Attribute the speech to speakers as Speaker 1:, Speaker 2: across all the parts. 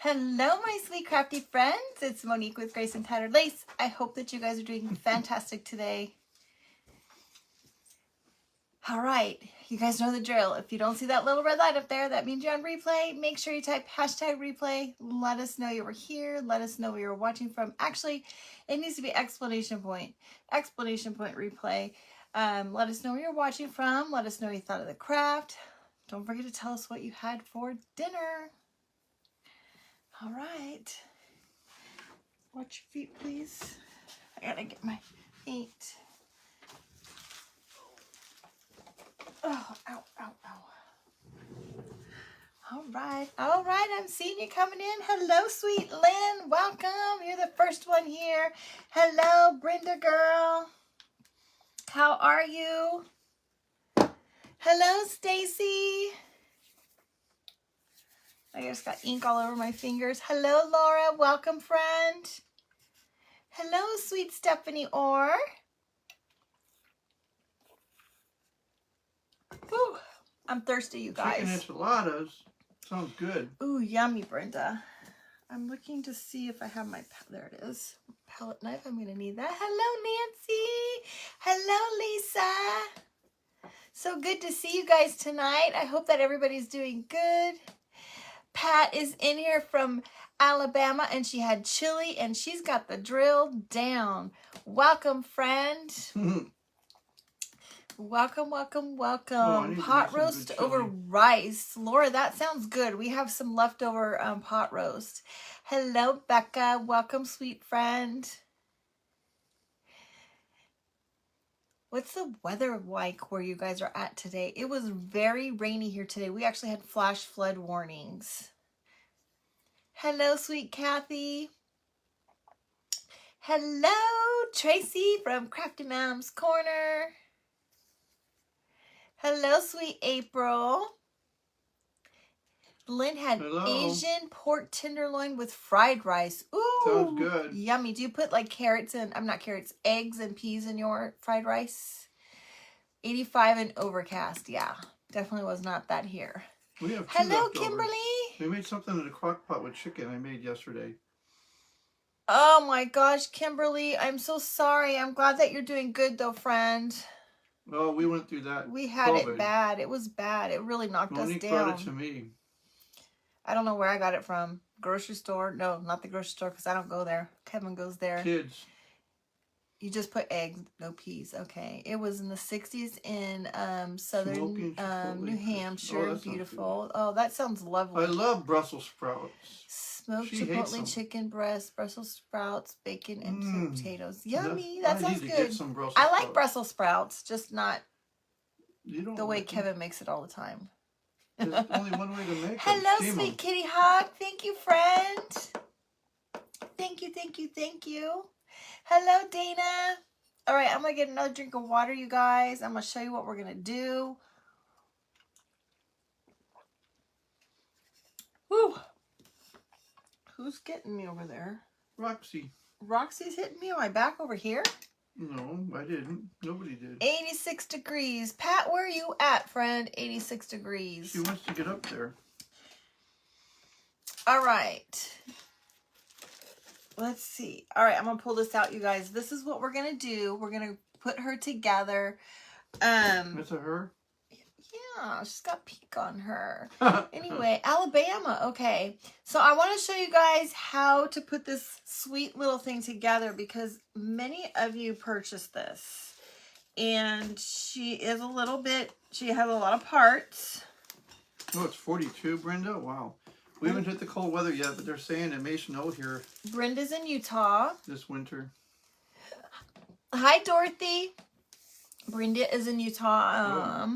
Speaker 1: Hello, my sweet crafty friends. It's Monique with Grace and Tattered Lace. I hope that you guys are doing fantastic today. All right, you guys know the drill. If you don't see that little red light up there, that means you're on replay. Make sure you type hashtag replay. Let us know you were here. Let us know where you're watching from. Actually, it needs to be exclamation point replay. Let us know where you're watching from. Let us know what you thought of the craft. Don't forget to tell us what you had for dinner. All right. Watch your feet, please. I gotta get my feet. Oh, ow, ow, ow. All right, I'm seeing you coming in. Hello, sweet Lynn. Welcome. You're the first one here. Hello, Brenda girl. How are you? Hello, Stacy. I just got ink all over my fingers. Hello, Laura. Welcome, friend. Hello, sweet Stephanie Orr. Whew. I'm thirsty, you guys.
Speaker 2: Chicken enchiladas. Sounds good.
Speaker 1: Ooh, yummy, Brenda. I'm looking to see if I have my, there it is, palette knife. I'm going to need that. Hello, Nancy. Hello, Lisa. So good to see you guys tonight. I hope that everybody's doing good. Pat is in here from Alabama, and she had chili, and she's got the drill down. Welcome, friend. Welcome, welcome, welcome. Pot roast over rice. Laura, that sounds good. We have some leftover pot roast. Hello, Becca. Welcome, sweet friend. What's the weather like where you guys are at today? It was very rainy here today. We actually had flash flood warnings. Hello, sweet Kathy. Hello, Tracy from Crafty Mom's Corner. Hello, sweet April. Lynn had Asian pork tenderloin with fried rice. Ooh,
Speaker 2: sounds good.
Speaker 1: Yummy. Do you put like carrots and, eggs and peas in your fried rice? 85 and overcast. Yeah, definitely was not that here.
Speaker 2: We have
Speaker 1: Hello,
Speaker 2: leftovers.
Speaker 1: Kimberly.
Speaker 2: We made something in a crock pot with chicken I made yesterday.
Speaker 1: Oh my gosh, Kimberly. I'm so sorry. I'm glad that you're doing good though, friend.
Speaker 2: Oh, we went through that.
Speaker 1: We had COVID. It bad. It was bad. It really knocked
Speaker 2: Monique
Speaker 1: us down.
Speaker 2: brought it to me.
Speaker 1: I don't know where I got it from. Grocery store? No, not the grocery store because I don't go there. Kevin goes there.
Speaker 2: Kids.
Speaker 1: You just put eggs, no peas. Okay. It was in the 60s in southern New Hampshire. Oh, beautiful. Oh, that sounds lovely.
Speaker 2: I love Brussels sprouts.
Speaker 1: Smoked chipotle chicken breast, Brussels sprouts, bacon, and potatoes. Yummy. That sounds good. I like Brussels sprouts, just not the way Kevin makes it all the time.
Speaker 2: There's only one way to make them.
Speaker 1: Hello, sweet kitty hawk. Thank you, friend. Thank you, thank you, thank you. Hello, Dana. All right, I'm going to get another drink of water, you guys. I'm going to show you what we're going to do. Whew. Who's getting me over there?
Speaker 2: Roxy.
Speaker 1: Roxy's hitting me on my back over here?
Speaker 2: No, I didn't. Nobody did.
Speaker 1: 86 degrees. Pat, where are you at, friend? 86 degrees.
Speaker 2: She wants to get up there.
Speaker 1: All right. Let's see. All right, I'm going to pull this out, you guys. This is what we're going to do. We're going to put her together.
Speaker 2: It's a her?
Speaker 1: Yeah, she's got pink on her. Anyway, Alabama. Okay. So I want to show you guys how to put this sweet little thing together because many of you purchased this. And she is a little bit, she has a lot of parts.
Speaker 2: Oh, it's 42, Brenda? Wow. We haven't hit the cold weather yet, but they're saying it may snow here.
Speaker 1: Brenda's in Utah.
Speaker 2: This winter.
Speaker 1: Hi, Dorothy. Brenda is in Utah.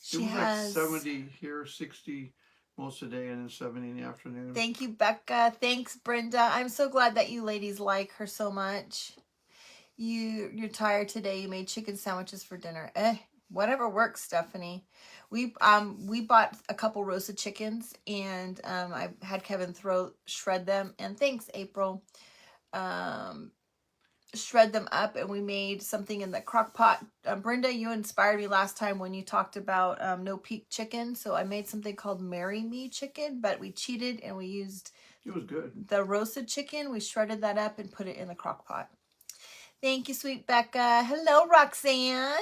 Speaker 1: She has
Speaker 2: like 70 here, 60 most of the day, and then 70 in the afternoon.
Speaker 1: Thank you, Becca. Thanks, Brenda. I'm so glad that you ladies like her so much. You're tired today. You made chicken sandwiches for dinner. Whatever works, Stephanie. We bought a couple roasted chickens, and I had Kevin shred them. And thanks, April. shred them up, and we made something in the crock pot. Brenda, you inspired me last time when you talked about no peak chicken. So I made something called Marry Me chicken, but we cheated and we used
Speaker 2: It was good.
Speaker 1: the roasted chicken. We shredded that up and put it in the crock pot. Thank you, sweet Becca. Hello, Roxanne.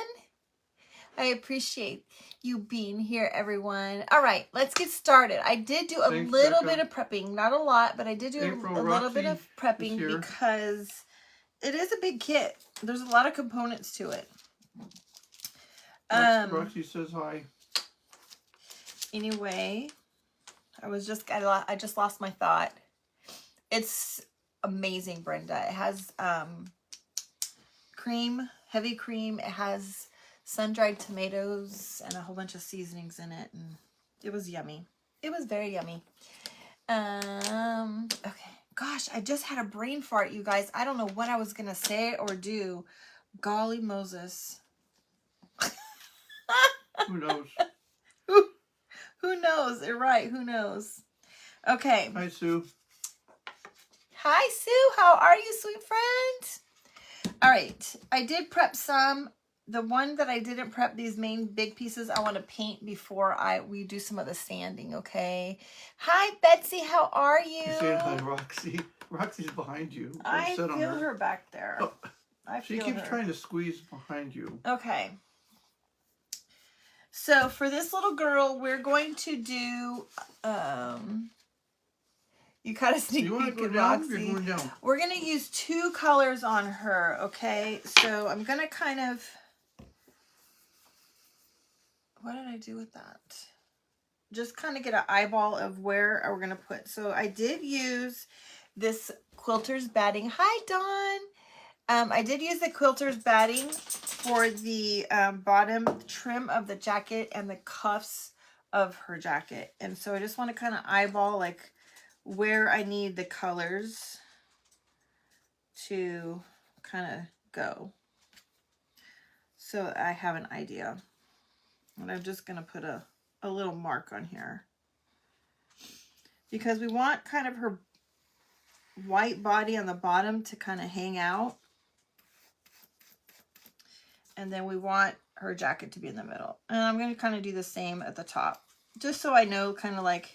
Speaker 1: I appreciate you being here, everyone. All right, let's get started. I did do a
Speaker 2: Thanks,
Speaker 1: little
Speaker 2: Becca.
Speaker 1: bit of prepping, not a lot, but I did do
Speaker 2: April,
Speaker 1: a little bit
Speaker 2: Roxy
Speaker 1: of prepping
Speaker 2: is here.
Speaker 1: because it is a big kit. There's a lot of components to it.
Speaker 2: Roxy says hi.
Speaker 1: Anyway, I just lost my thought. It's amazing, Brenda. It has cream, heavy cream. It has sun-dried tomatoes and a whole bunch of seasonings in it, and it was yummy. It was very yummy. Okay. Gosh, I just had a brain fart, you guys. I don't know what I was gonna say or do. Golly Moses.
Speaker 2: Who knows?
Speaker 1: Who knows? You're right. Who knows? Okay.
Speaker 2: Hi, Sue.
Speaker 1: Hi, Sue. How are you, sweet friend? All right. I did prep some. The one that I didn't prep, these main big pieces, I want to paint before we do some of the sanding, okay? Hi, Betsy. How are you?
Speaker 2: You're saying hi, Roxy. Roxy's behind you. Don't
Speaker 1: I
Speaker 2: sit on
Speaker 1: feel her back there.
Speaker 2: Oh,
Speaker 1: I
Speaker 2: she
Speaker 1: feel
Speaker 2: keeps
Speaker 1: her.
Speaker 2: trying to squeeze behind you.
Speaker 1: Okay. So for this little girl, we're going to do, you kind of sneak
Speaker 2: You want to
Speaker 1: peek
Speaker 2: go
Speaker 1: at
Speaker 2: down?
Speaker 1: Roxy.
Speaker 2: You're going down.
Speaker 1: We're going to use 2 colors on her, okay? So I'm going to kind of, what did I do with that? Just kind of get an eyeball of where we're going to put. So I did use this quilter's batting. Hi, Dawn. I did use the quilter's batting for the bottom trim of the jacket and the cuffs of her jacket. And so I just want to kind of eyeball like where I need the colors to kind of go. So I have an idea. And I'm just going to put a little mark on here. Because we want kind of her white body on the bottom to kind of hang out. And then we want her jacket to be in the middle. And I'm going to kind of do the same at the top. Just so I know kind of like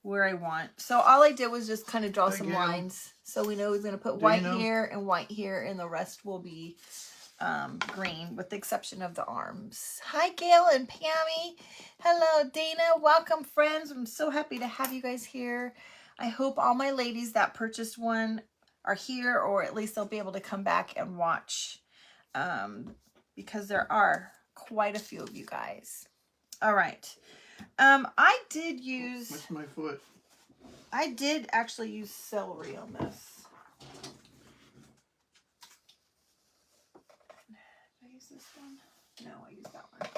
Speaker 1: where I want. So all I did was just kind of draw some lines. So we know he's going to put white here and white here. And the rest will be green with the exception of the arms. Hi, Gail and Pammy. Hello, Dana. Welcome, friends. I'm so happy to have you guys here. I hope all my ladies that purchased one are here, or at least they'll be able to come back and watch. Because there are quite a few of you guys. All right. I did use...
Speaker 2: That's my foot.
Speaker 1: I did actually use celery on this. Did I use this one? No, I used that one.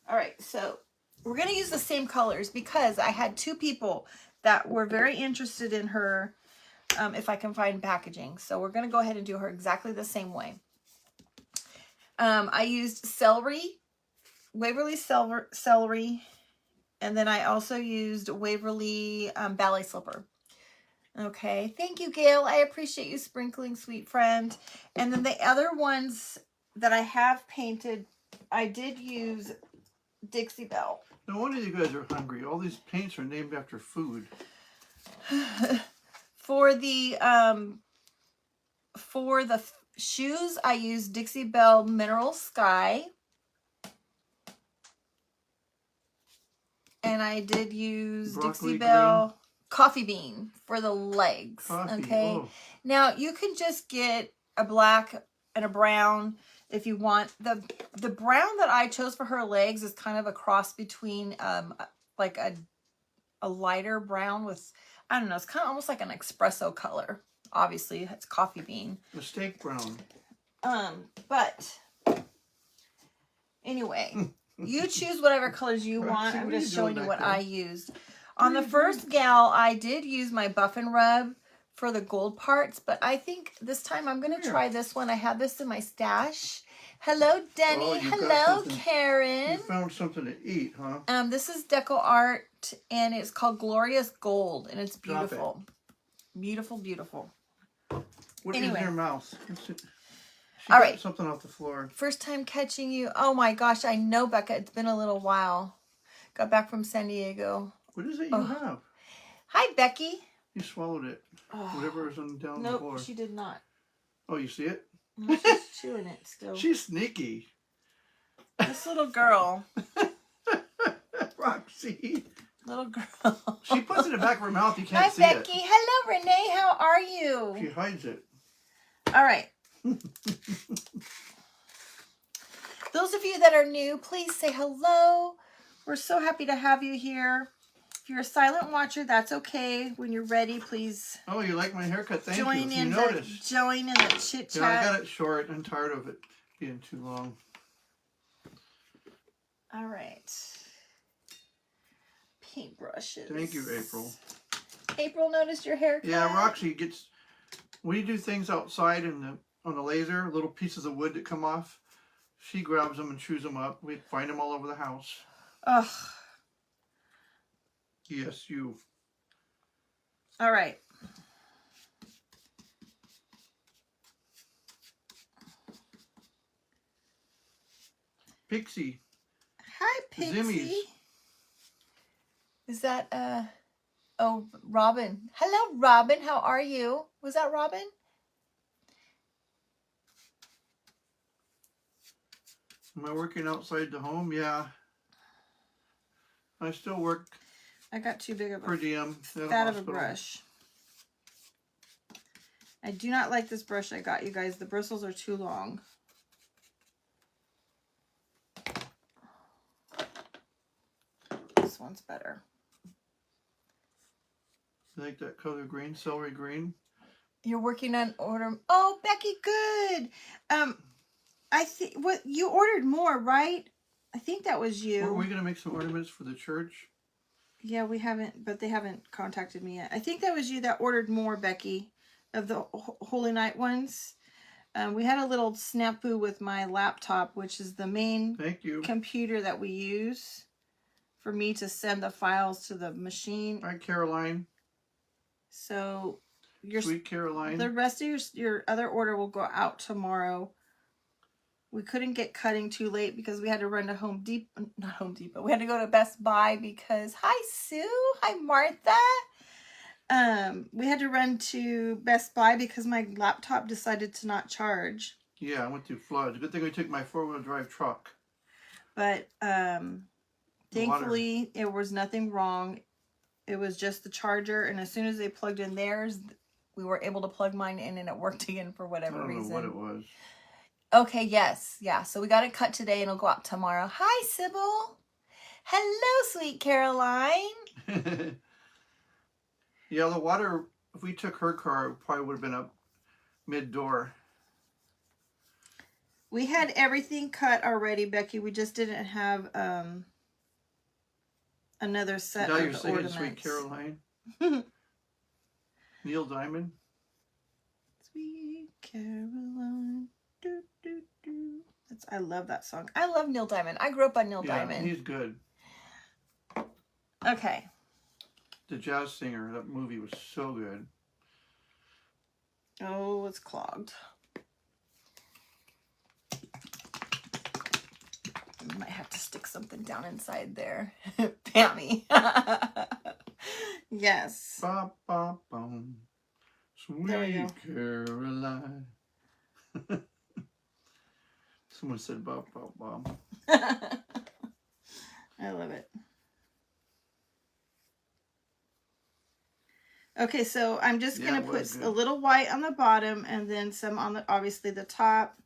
Speaker 1: All right, so we're going to use the same colors because I had 2 people that were very interested in her, if I can find packaging. So we're going to go ahead and do her exactly the same way. I used celery, Waverly celery, and then I also used Waverly ballet slipper. Okay, thank you, Gail. I appreciate you sprinkling, sweet friend. And then the other ones that I have painted, I did use Dixie Belle.
Speaker 2: No wonder you guys are hungry. All these paints are named after food.
Speaker 1: For the shoes, I used Dixie Belle Mineral Sky. And I did use
Speaker 2: Broccoli
Speaker 1: Dixie Belle
Speaker 2: green.
Speaker 1: Coffee Bean for the legs.
Speaker 2: Coffee,
Speaker 1: okay.
Speaker 2: oh.
Speaker 1: Now you can just get a black and a brown if you want. The brown that I chose for her legs is kind of a cross between like a lighter brown with, I don't know, it's kind of almost like an espresso color. Obviously, it's coffee bean.
Speaker 2: A steak brown.
Speaker 1: But anyway, you choose whatever colors you want. I'm just showing you what I used. On the first gal, I did use my Buff and Rub for the gold parts, but I think this time I'm going to try this one. I have this in my stash. Hello, Denny.
Speaker 2: Oh,
Speaker 1: hello, Karen.
Speaker 2: You found something to eat, huh?
Speaker 1: This is Deco Art, and it's called Glorious Gold, and it's beautiful. Beautiful, beautiful.
Speaker 2: What is in your mouth? She
Speaker 1: All
Speaker 2: got
Speaker 1: right.
Speaker 2: something off the floor.
Speaker 1: First time catching you. Oh my gosh, I know, Becca. It's been a little while. Got back from San Diego.
Speaker 2: What is it you have?
Speaker 1: Hi, Becky.
Speaker 2: You swallowed it. Whatever is on down the floor.
Speaker 1: Nope, she did not.
Speaker 2: Oh, you see it?
Speaker 1: No, she's chewing it still.
Speaker 2: She's sneaky.
Speaker 1: This little girl.
Speaker 2: Roxy.
Speaker 1: Little girl.
Speaker 2: She puts it in the back of her mouth. You can't
Speaker 1: Hi,
Speaker 2: see
Speaker 1: Becky.
Speaker 2: it.
Speaker 1: Hello, Renee. How are you?
Speaker 2: She hides it.
Speaker 1: All right. Those of you that are new, please say hello. We're so happy to have you here. If you're a silent watcher, that's okay. When you're ready, please.
Speaker 2: Oh, you like my haircut? Thank
Speaker 1: join
Speaker 2: you.
Speaker 1: in
Speaker 2: You
Speaker 1: the
Speaker 2: noticed.
Speaker 1: join in the chit chat.
Speaker 2: Yeah, I got it short. I'm tired of it being too long.
Speaker 1: All right. Paintbrushes.
Speaker 2: Thank you, April.
Speaker 1: April noticed your haircut.
Speaker 2: Yeah, Roxy gets. We do things outside on the laser. Little pieces of wood that come off. She grabs them and chews them up. We find them all over the house.
Speaker 1: Ugh.
Speaker 2: Yes, you.
Speaker 1: All right.
Speaker 2: Pixie.
Speaker 1: Hi, Pixie.
Speaker 2: Zimmies.
Speaker 1: Is that oh, Robin. Hello, Robin. How are you? Was that Robin?
Speaker 2: Am I working outside the home? Yeah. I still work
Speaker 1: I got too big of
Speaker 2: per
Speaker 1: a
Speaker 2: diem at
Speaker 1: fat of a
Speaker 2: hospital.
Speaker 1: brush. I do not like this brush I got, you guys. The bristles are too long. This one's better.
Speaker 2: You like that color green, celery green?
Speaker 1: You're working on order. Oh, Becky, good. I think what you ordered more, right? I think that was you.
Speaker 2: Are we gonna make some ornaments for the church?
Speaker 1: Yeah, we haven't, but they haven't contacted me yet. I think that was you that ordered more, Becky, of the Holy Night ones. We had a little snafu with my laptop, which is the main
Speaker 2: Thank you.
Speaker 1: computer that we use for me to send the files to the machine.
Speaker 2: Hi, Caroline.
Speaker 1: So
Speaker 2: Sweet Caroline.
Speaker 1: the rest of your other order will go out tomorrow. We couldn't get cutting too late because we had to run to not Home Depot. We had to go to Best Buy because, hi, Sue. Hi, Martha. We had to run to Best Buy because my laptop decided to not charge.
Speaker 2: Yeah, I went through floods. Good thing we took my 4-wheel drive truck.
Speaker 1: But thankfully, there was nothing wrong. It was just the charger. And as soon as they plugged in theirs, we were able to plug mine in and it worked again for whatever reason.
Speaker 2: I don't know what it was.
Speaker 1: Okay, yes. Yeah, so we got it cut today and it'll go out tomorrow. Hi, Sybil. Hello, sweet Caroline.
Speaker 2: Yeah, the water, if we took her car, it probably would have been up mid-door.
Speaker 1: We had everything cut already, Becky. We just didn't have another set
Speaker 2: Now
Speaker 1: of
Speaker 2: you're singing
Speaker 1: ornaments.
Speaker 2: Sweet Caroline. Neil Diamond.
Speaker 1: Sweet Caroline. Do, do, do. I love that song. I love Neil Diamond. I grew up on Neil Diamond.
Speaker 2: He's good.
Speaker 1: Okay.
Speaker 2: The jazz singer. That movie was so good.
Speaker 1: Oh, it's clogged. I might have to stick something down inside there. Pammy. Yes.
Speaker 2: Ba, ba, bum. Sweet Caroline. Someone said ba, ba, bum.
Speaker 1: I love it. Okay, so I'm just going to put a little white on the bottom and then some on the, obviously the top.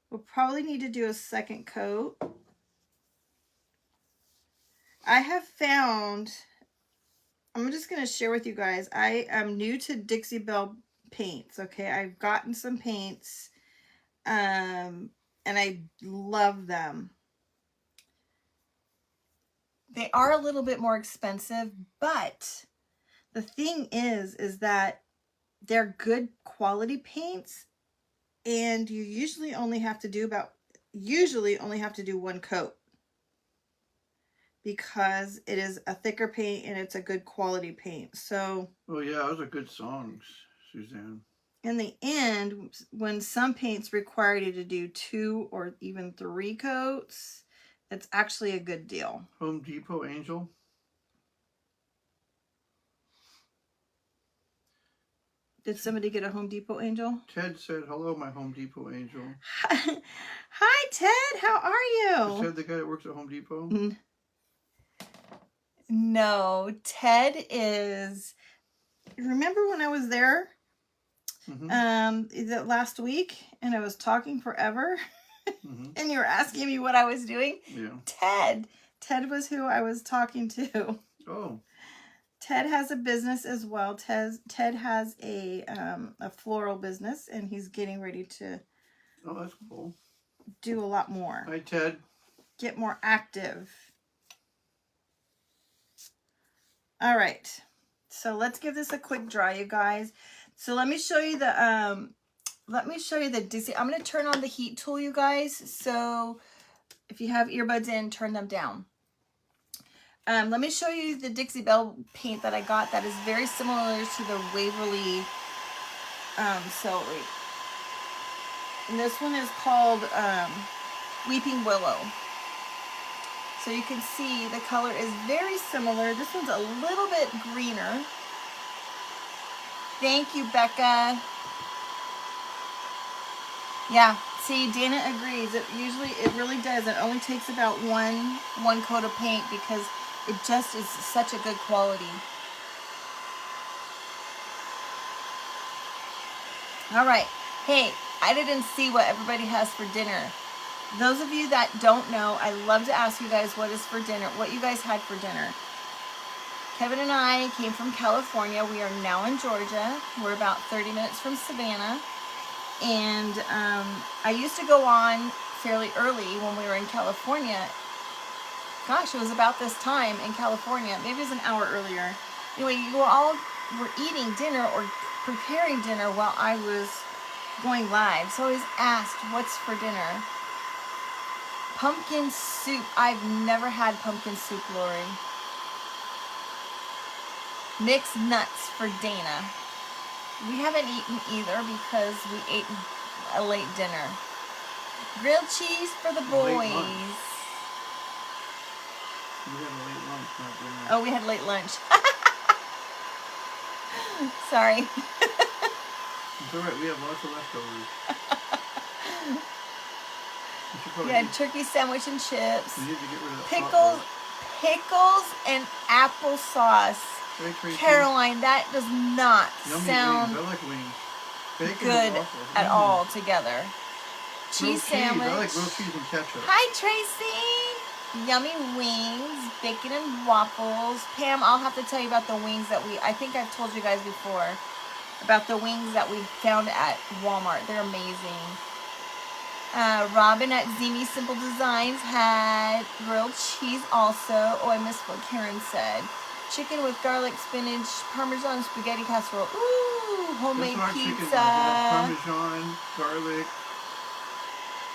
Speaker 1: We'll probably need to do a second coat. I have found, I'm just going to share with you guys, I am new to Dixie Belle paints, okay? I've gotten some paints, and I love them. They are a little bit more expensive, but the thing is that they're good quality paints, and you usually only have to do one coat because it is a thicker paint and it's a good quality paint. So.
Speaker 2: Oh yeah, those are good songs, Suzanne.
Speaker 1: in the end, when some paints require you to do 2 or even 3 coats, it's actually a good deal.
Speaker 2: Home Depot Angel.
Speaker 1: Did somebody get a Home Depot Angel?
Speaker 2: Ted said, hello, my Home Depot Angel.
Speaker 1: Hi, Ted. How are you?
Speaker 2: Is Ted the guy that works at Home Depot?
Speaker 1: No, Ted is... Remember when I was there? Is it last week? And I was talking forever? And you were asking me what I was doing?
Speaker 2: Yeah.
Speaker 1: Ted was who I was talking to.
Speaker 2: Oh.
Speaker 1: Ted has a business as well. Ted has a floral business, and he's getting ready to
Speaker 2: Oh, that's cool.
Speaker 1: do a lot more.
Speaker 2: Hi, Ted.
Speaker 1: Get more active. All right. So let's give this a quick dry, you guys. So let me show you the Dixie. I'm going to turn on the heat tool, you guys. So if you have earbuds in, turn them down. Let me show you the Dixie Belle paint that I got that is very similar to the Waverly celery. And this one is called Weeping Willow. So you can see the color is very similar. This one's a little bit greener. Thank you, Becca. Yeah, see, Dana agrees. It really does. It only takes about one coat of paint because it just is such a good quality. All right. Hey, I didn't see what everybody has for dinner. Those of you that don't know, I love to ask you guys what is for dinner, what you guys had for dinner. Kevin and I came from California. We are now in Georgia. We're about 30 minutes from Savannah. And I used to go on fairly early when we were in California. Gosh, it was about this time in California. Maybe it was an hour earlier. Anyway, you all were eating dinner or preparing dinner while I was going live. So I was asked, what's for dinner? Pumpkin soup. I've never had pumpkin soup, Lori. Mixed nuts for Dana. We haven't eaten either because we ate a late dinner. Grilled cheese for the boys.
Speaker 2: We had a late lunch, not dinner.
Speaker 1: Oh, we had late lunch. Sorry.
Speaker 2: It's alright, we have lots of leftovers.
Speaker 1: We had turkey sandwich and chips.
Speaker 2: We need to get rid of
Speaker 1: Pickles and applesauce.
Speaker 2: Hey,
Speaker 1: Caroline, that does not
Speaker 2: Yummy
Speaker 1: sound
Speaker 2: wings. I like wings. Bacon
Speaker 1: good at all together.
Speaker 2: Grilled
Speaker 1: Cheese sandwich.
Speaker 2: I like grilled cheese and ketchup.
Speaker 1: Hi, Tracy. Yummy wings, bacon and waffles. Pam, I'll have to tell you about the wings that I think I've told you guys before about the wings that we found at Walmart. They're amazing. Robin at Zini Simple Designs had grilled cheese also. Oh, I missed what Karen said. Chicken with garlic, spinach, Parmesan, spaghetti casserole. Ooh, homemade pizza.
Speaker 2: Parmesan, garlic,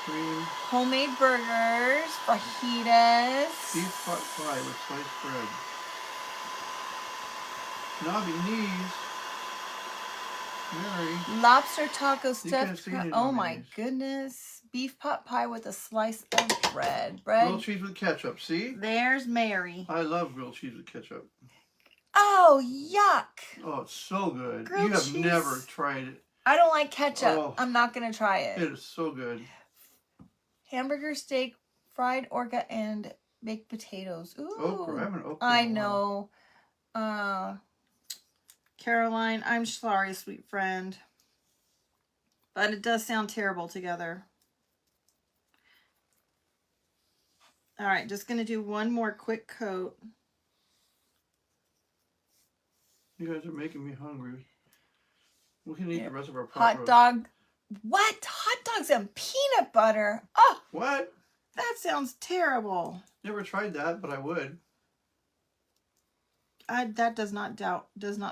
Speaker 2: cream.
Speaker 1: Homemade burgers, fajitas.
Speaker 2: Beef pot pie with sliced bread. Knobby knees. Mary.
Speaker 1: Lobster taco stuffed. Oh my
Speaker 2: knees.
Speaker 1: goodness. Beef pot pie with a slice of bread.
Speaker 2: Grilled cheese with ketchup, see?
Speaker 1: There's Mary.
Speaker 2: I love grilled cheese with ketchup.
Speaker 1: Oh, yuck.
Speaker 2: Oh, it's so good.
Speaker 1: Grilled
Speaker 2: you have
Speaker 1: cheese.
Speaker 2: never tried it.
Speaker 1: I don't like ketchup.
Speaker 2: Oh,
Speaker 1: I'm not going to try it.
Speaker 2: It is so good.
Speaker 1: Hamburger steak, fried orga, and baked potatoes. Ooh.
Speaker 2: Okra. I haven't okra.
Speaker 1: I know. Caroline, I'm sorry, sweet friend. But it does sound terrible together. All right, just going to do one more quick coat.
Speaker 2: You guys are making me hungry. We can eat the rest of our pot
Speaker 1: Hot
Speaker 2: roast.
Speaker 1: dog. What? Hot dogs and peanut butter? Oh,
Speaker 2: What?
Speaker 1: that sounds terrible.
Speaker 2: Never tried that, but I would.
Speaker 1: That does not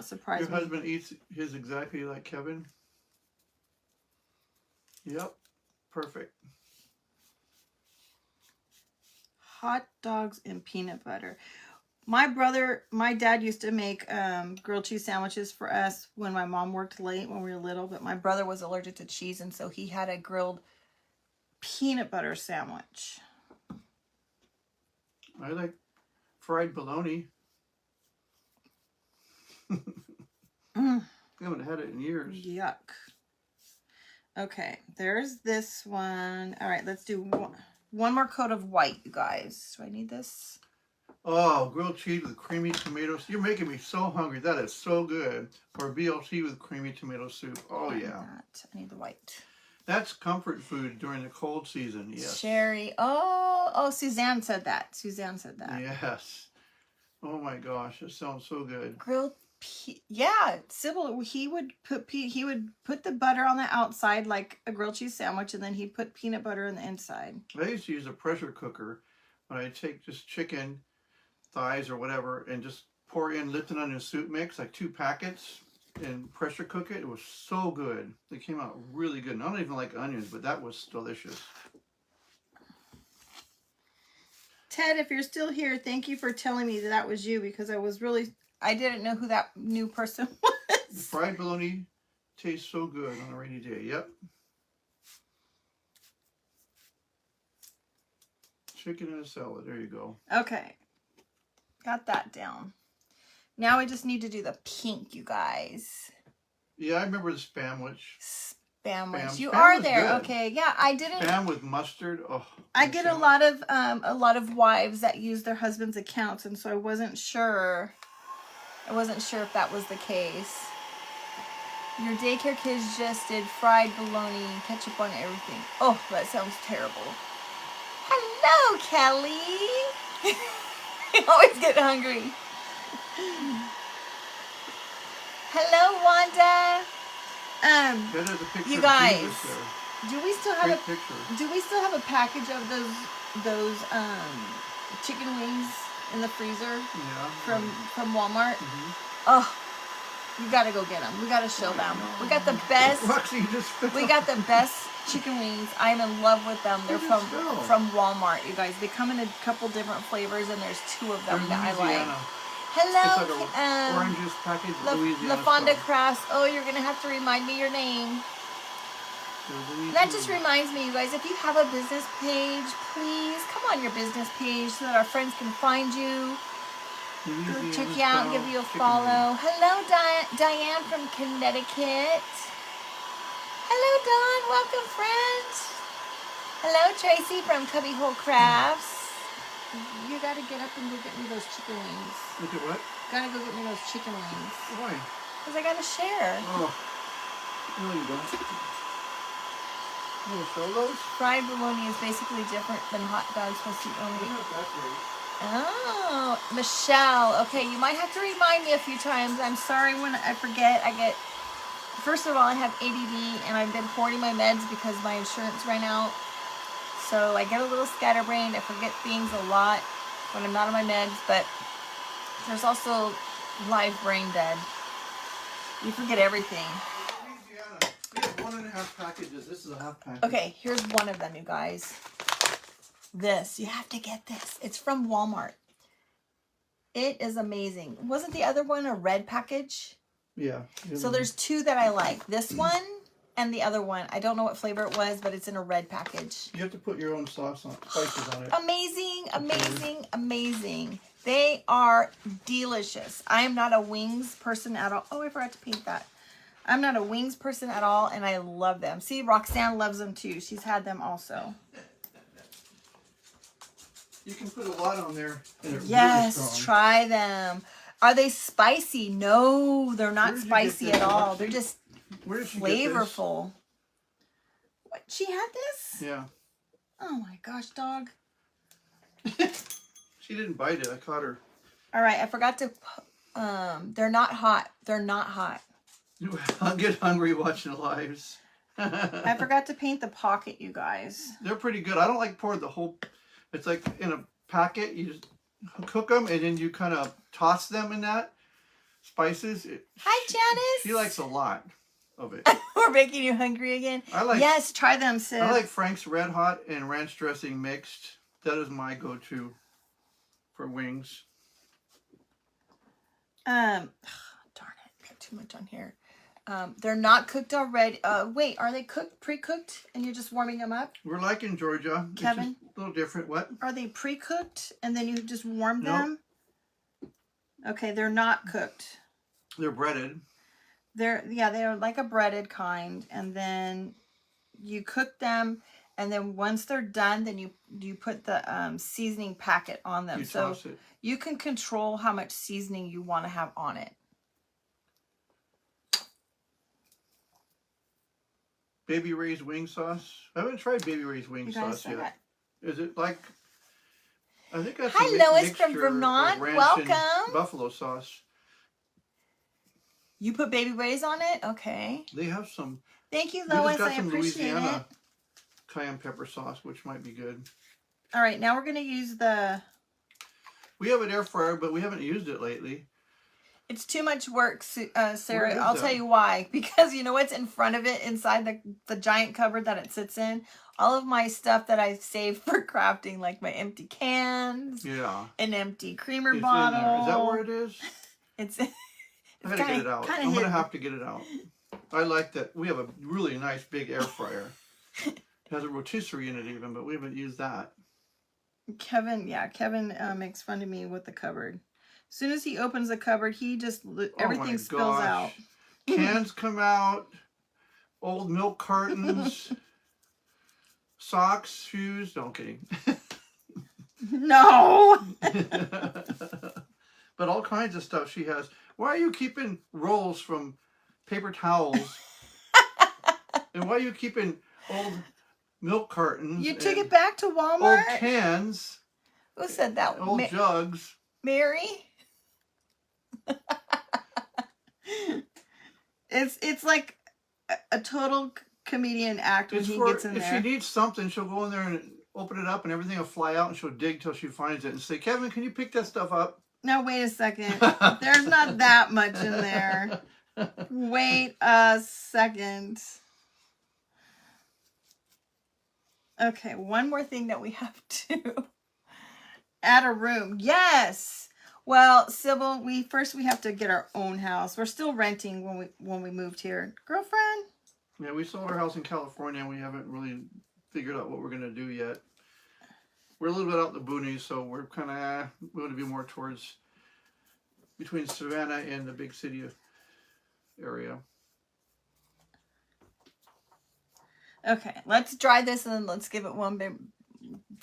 Speaker 1: surprise me.
Speaker 2: Your husband eats his exactly like Kevin? Yep. Perfect.
Speaker 1: Hot dogs and peanut butter. My dad used to make grilled cheese sandwiches for us when my mom worked late when we were little, but my brother was allergic to cheese, and so he had a grilled peanut butter sandwich.
Speaker 2: I like fried bologna.
Speaker 1: Mm,
Speaker 2: I haven't had it in years.
Speaker 1: yuck. Okay, there's this one. All right, let's do one more coat of white, you guys. Do I need this?
Speaker 2: Oh, grilled cheese with creamy tomatoes. You're making me so hungry. That is so good. Or BLT with creamy tomato soup. Oh, yeah.
Speaker 1: I need the white.
Speaker 2: That's comfort food during the cold season. Yes.
Speaker 1: Sherry. Oh, Suzanne said that.
Speaker 2: Yes. Oh my gosh, it sounds so good.
Speaker 1: Grilled yeah, Sybil, he would put the butter on the outside like a grilled cheese sandwich, and then he'd put peanut butter on the inside.
Speaker 2: I used to use a pressure cooker when I take just chicken thighs or whatever and just pour in Lipton onion soup mix, like 2 packets, and pressure cook it. It was so good. It came out really good. And I don't even like onions, but that was delicious.
Speaker 1: Ted, if you're still here, thank you for telling me that was you, because I didn't know who that new person was.
Speaker 2: Fried bologna tastes so good on a rainy day. Yep. Chicken and a salad. There you go.
Speaker 1: Okay. Got that down. Now we just need to do the pink, you guys.
Speaker 2: Yeah, I remember the spamwich.
Speaker 1: Spamwich. You
Speaker 2: Spam
Speaker 1: are
Speaker 2: was
Speaker 1: there.
Speaker 2: good.
Speaker 1: Okay. Yeah, I didn't.
Speaker 2: Spam with mustard. Oh.
Speaker 1: I get a lot of wives that use their husband's accounts, and so I wasn't sure. If that was the case. Your daycare kids just did fried bologna, ketchup on everything. Oh, that sounds terrible. Hello, Kelly. I always get hungry. Hello, Wanda. You guys, do we still have a package of those chicken wings in the freezer?
Speaker 2: Yeah.
Speaker 1: From Walmart?
Speaker 2: Mm-hmm.
Speaker 1: Oh, you gotta go get them. We gotta show them. We got the best.
Speaker 2: Roxy,
Speaker 1: We got the best chicken wings. I'm in love with them. They're from Walmart, you guys. They come in a couple different flavors, and there's 2 of them that I like. Hello,
Speaker 2: it's like an orange juice package.
Speaker 1: LaFonda Crafts. Oh, you're gonna have to remind me your name. That just reminds me, you guys, if you have a business page, please come on your business page so that our friends can find you. Go check you out, give you a follow. Hello, Diane from Connecticut. Hello, Dawn. Welcome, friend. Hello, Tracy from Cubbyhole Crafts. You gotta get up and go get me those chicken wings.
Speaker 2: Look at what?
Speaker 1: Gotta go get me those chicken wings.
Speaker 2: Why?
Speaker 1: Because I gotta share.
Speaker 2: Oh. No, you don't. You want to show those?
Speaker 1: Fried bologna is basically different than hot dogs supposed to only.
Speaker 2: Not that great.
Speaker 1: Oh, Michelle. Okay, you might have to remind me a few times. I'm sorry when I forget. First of all, I have ADD, and I've been hoarding my meds because my insurance ran out. So I get a little scatterbrained. I forget things a lot when I'm not on my meds, but there's also live brain dead. You forget everything.
Speaker 2: Louisiana. We have 1.5 packages. This is a half package.
Speaker 1: Okay, here's one of them, you guys. This. You have to get this. It's from Walmart. It is amazing. Wasn't the other one a red package?
Speaker 2: Yeah.
Speaker 1: So there's 2 that I like. This one and the other one. I don't know what flavor it was, but it's in a red package.
Speaker 2: You have to put your own spices on it.
Speaker 1: Amazing, amazing, amazing. They are delicious. I am not a wings person at all. Oh, I forgot to paint that. I'm not a wings person at all, and I love them. See, Roxanne loves them too. She's had them also.
Speaker 2: You can put a lot on there. And
Speaker 1: Yes,
Speaker 2: really
Speaker 1: try them. Are they spicy? No, they're not spicy at all. They're just flavorful. What? She had this?
Speaker 2: Yeah.
Speaker 1: Oh my gosh, dog.
Speaker 2: She didn't bite it. I caught her.
Speaker 1: All right, I forgot to. They're not hot. They're not hot.
Speaker 2: I'll get hungry watching the lives.
Speaker 1: I forgot to paint the pocket, you guys.
Speaker 2: They're pretty good. I don't like pour the whole. It's like in a packet. You just cook them and then you kind of toss them in that spices.
Speaker 1: Hi, Janice.
Speaker 2: She likes a lot of it.
Speaker 1: We're making you hungry again. Yes, try them, sis.
Speaker 2: I like Frank's Red Hot and ranch dressing mixed. That is my go-to for wings.
Speaker 1: Darn it, got too much on here. They're not cooked already. Wait, are they cooked, pre-cooked, and you're just warming them up?
Speaker 2: We're like in Georgia.
Speaker 1: Kevin?
Speaker 2: It's just a little different. What?
Speaker 1: Are they pre-cooked, and then you just warm
Speaker 2: Nope.
Speaker 1: them? Okay, they're not cooked.
Speaker 2: They're breaded.
Speaker 1: They're like a breaded kind, and then you cook them, and then once they're done, then you put the seasoning packet on them.
Speaker 2: You
Speaker 1: So
Speaker 2: toss it.
Speaker 1: you can control how much seasoning you want to have on it.
Speaker 2: Baby Ray's wing sauce. I haven't tried Baby Ray's wing sauce yet.
Speaker 1: That.
Speaker 2: Is it like? I think that's
Speaker 1: Hi,
Speaker 2: a
Speaker 1: Lois from
Speaker 2: mixture of
Speaker 1: Vermont.
Speaker 2: ranch
Speaker 1: Welcome.
Speaker 2: and buffalo sauce.
Speaker 1: You put Baby Ray's on it? Okay.
Speaker 2: They have some.
Speaker 1: Thank you,
Speaker 2: We just
Speaker 1: Lois.
Speaker 2: got
Speaker 1: I
Speaker 2: some
Speaker 1: appreciate
Speaker 2: Louisiana
Speaker 1: it.
Speaker 2: cayenne pepper sauce, which might be good.
Speaker 1: All right, now we're going to use the...
Speaker 2: We have an air fryer, but we haven't used it lately.
Speaker 1: It's too much work, Sarah.
Speaker 2: Where is
Speaker 1: I'll
Speaker 2: that?
Speaker 1: tell you why. Because you know what's in front of it, inside the giant cupboard that it sits in? All of my stuff that I saved for crafting, like my empty cans,
Speaker 2: Yeah.
Speaker 1: an empty creamer
Speaker 2: It's
Speaker 1: bottle.
Speaker 2: in there. Is that where it is?
Speaker 1: It's
Speaker 2: I gotta get it out. I'm gonna have to get it out. I like that. We have a really nice big air fryer. It has a rotisserie in it even, but we haven't used that.
Speaker 1: Kevin makes fun of me with the cupboard. As soon as he opens the cupboard, he just everything spills out.
Speaker 2: Cans come out, old milk cartons, socks, shoes. No, I'm kidding.
Speaker 1: No.
Speaker 2: But all kinds of stuff she has. Why are you keeping rolls from paper towels? And why are you keeping old milk cartons?
Speaker 1: You took it back to Walmart?
Speaker 2: Old cans.
Speaker 1: Who said that?
Speaker 2: Old jugs.
Speaker 1: Mary? It's like a total comedian act when he gets in there.
Speaker 2: If she needs something, she'll go in there and open it up and everything will fly out and she'll dig till she finds it and say, Kevin, can you pick that stuff up?
Speaker 1: Now, wait a second. There's not that much in there. Wait a second. Okay, one more thing that we have to add a room. Yes. Well, Sybil, we have to get our own house. We're still renting when we moved here. Girlfriend?
Speaker 2: Yeah, we sold our house in California and we haven't really figured out what we're gonna do yet. We're a little bit out in the boonies, so we're kind of we want to be more towards between Savannah and the big city area.
Speaker 1: Okay, let's dry this and then let's give it one big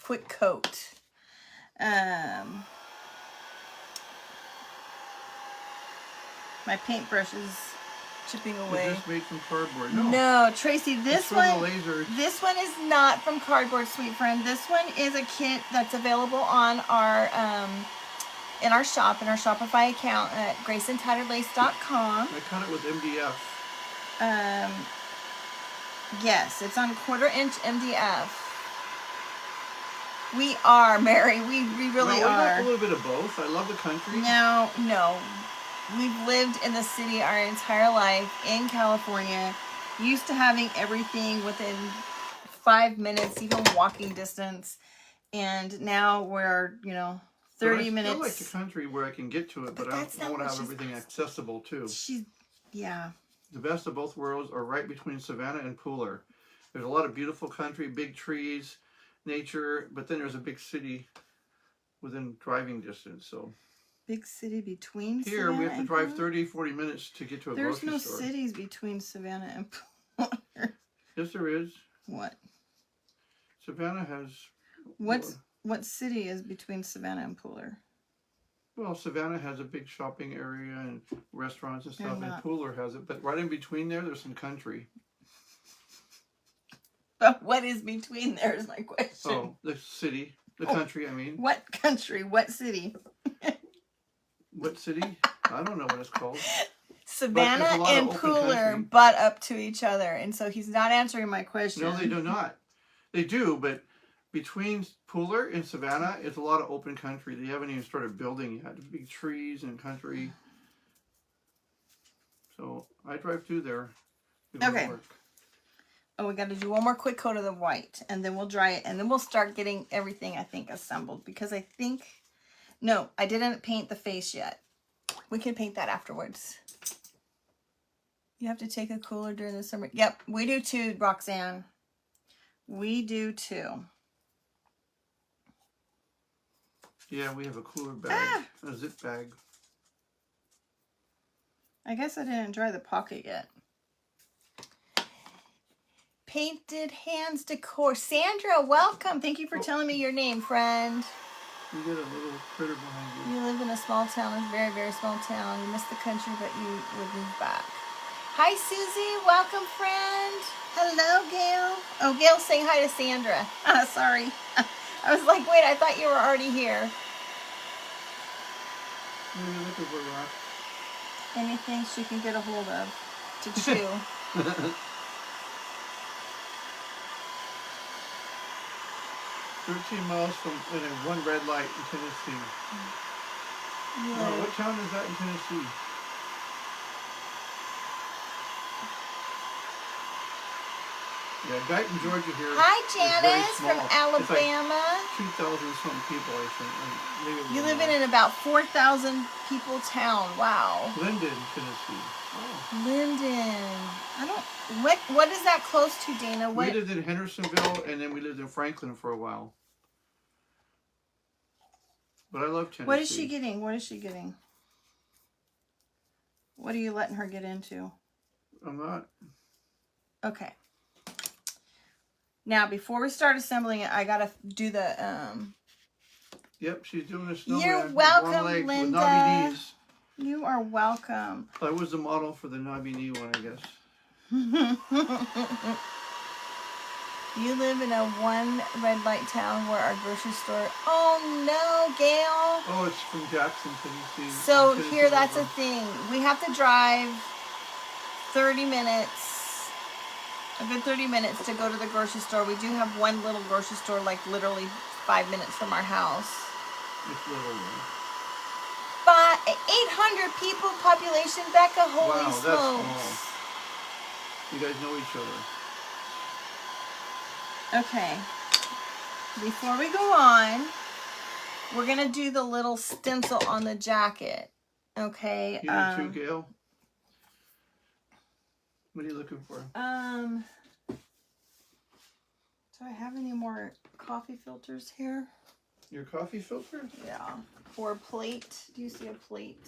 Speaker 1: quick coat. My paintbrush is chipping away.
Speaker 2: Is this made from cardboard?
Speaker 1: No, Tracy, this one is not from cardboard, sweet friend. This one is a kit that's available on our in our Shopify account at graceandtatterlace.com.
Speaker 2: I cut it with MDF.
Speaker 1: Yes, it's on 1/4 inch MDF. We are, Mary. We really
Speaker 2: we
Speaker 1: are.
Speaker 2: like a little bit of both. I love the country.
Speaker 1: No. We've lived in the city our entire life in California. Used to having everything within 5 minutes, even walking distance. And now we're, 30 minutes.
Speaker 2: I like the country where I can get to it, but I want to have everything accessible too.
Speaker 1: Yeah.
Speaker 2: The best of both worlds are right between Savannah and Pooler. There's a lot of beautiful country, big trees, nature, but then there's a big city within driving distance. So
Speaker 1: big city between
Speaker 2: here
Speaker 1: Savannah
Speaker 2: we have to drive 30-40 minutes to get to a grocery store.
Speaker 1: There's no cities between Savannah and Pooler.
Speaker 2: Yes, there is.
Speaker 1: What?
Speaker 2: Savannah has...
Speaker 1: What city is between Savannah and Pooler?
Speaker 2: Well, Savannah has a big shopping area and restaurants and stuff, and Pooler has it. But right in between there's some country.
Speaker 1: But what is between there is my question.
Speaker 2: Oh, the city. The country, I mean.
Speaker 1: What country? What city?
Speaker 2: What city? I don't know what it's called.
Speaker 1: Savannah and Pooler butt up to each other. And so he's not answering my question.
Speaker 2: No, they do not. They do, but between Pooler and Savannah, it's a lot of open country. They haven't even started building yet. Big trees and country. So I drive through there.
Speaker 1: Okay. Oh, we got to do one more quick coat of the white, and then we'll dry it, and then we'll start getting everything, I think, assembled. Because I think... No, I didn't paint the face yet. We can paint that afterwards. You have to take a cooler during the summer. Yep, we do too, Roxanne. We do too.
Speaker 2: Yeah, we have a cooler bag, a zip bag.
Speaker 1: I guess I didn't dry the pocket yet. Painted Hands Decor. Sandra, welcome. Thank you for telling me your name, friend.
Speaker 2: You got a little critter behind you.
Speaker 1: You live in a small town, a very, very small town. You miss the country, but you would move back. Hi, Susie. Welcome, friend. Hello, Gail. Oh, Gail's saying hi to Sandra. Sorry. I was like, wait, I thought you were already here.
Speaker 2: What are you looking for, Rock?
Speaker 1: Anything she can get a hold of to chew.
Speaker 2: 13 miles from one red light in Tennessee.
Speaker 1: Yeah.
Speaker 2: Oh, what town is that in Tennessee? Yeah, Guyton, Georgia here.
Speaker 1: Hi, Janice from
Speaker 2: It's
Speaker 1: Alabama.
Speaker 2: like 2,000 something people, I think. Maybe
Speaker 1: You live in an about 4,000 people town. Wow.
Speaker 2: Linden, Tennessee. Oh.
Speaker 1: Linden. I don't. What is that close to, Dana? What?
Speaker 2: We lived in Hendersonville, and then we lived in Franklin for a while. But I love Tennessee.
Speaker 1: What is she getting? What is she getting? What are you letting her get into?
Speaker 2: I'm not.
Speaker 1: Okay. Now, before we start assembling it, I gotta do the.
Speaker 2: Yep, she's doing a snowman.
Speaker 1: You're
Speaker 2: with
Speaker 1: welcome,
Speaker 2: one leg
Speaker 1: Linda.
Speaker 2: With knobby knees.
Speaker 1: You are welcome.
Speaker 2: I was the model for the knobby knee one, I guess.
Speaker 1: You live in a one red light town where our grocery store. Oh no, Gail.
Speaker 2: Oh, it's from Jackson, Tennessee.
Speaker 1: So
Speaker 2: Tennessee
Speaker 1: here, that's
Speaker 2: River.
Speaker 1: a thing. We have to drive 30 minutes, a good 30 minutes to go to the grocery store. We do have one little grocery store, like literally 5 minutes from our house.
Speaker 2: It's little.
Speaker 1: But 800 people population, Becca, holy
Speaker 2: Wow,
Speaker 1: smokes.
Speaker 2: that's small. You guys know each other.
Speaker 1: Okay. Before we go on, we're going to do the little stencil on the jacket. Okay.
Speaker 2: You do too, Gail? What are you looking for?
Speaker 1: Do I have any more coffee filters here?
Speaker 2: Your coffee filter?
Speaker 1: Yeah. Or a plate. Do you see a plate?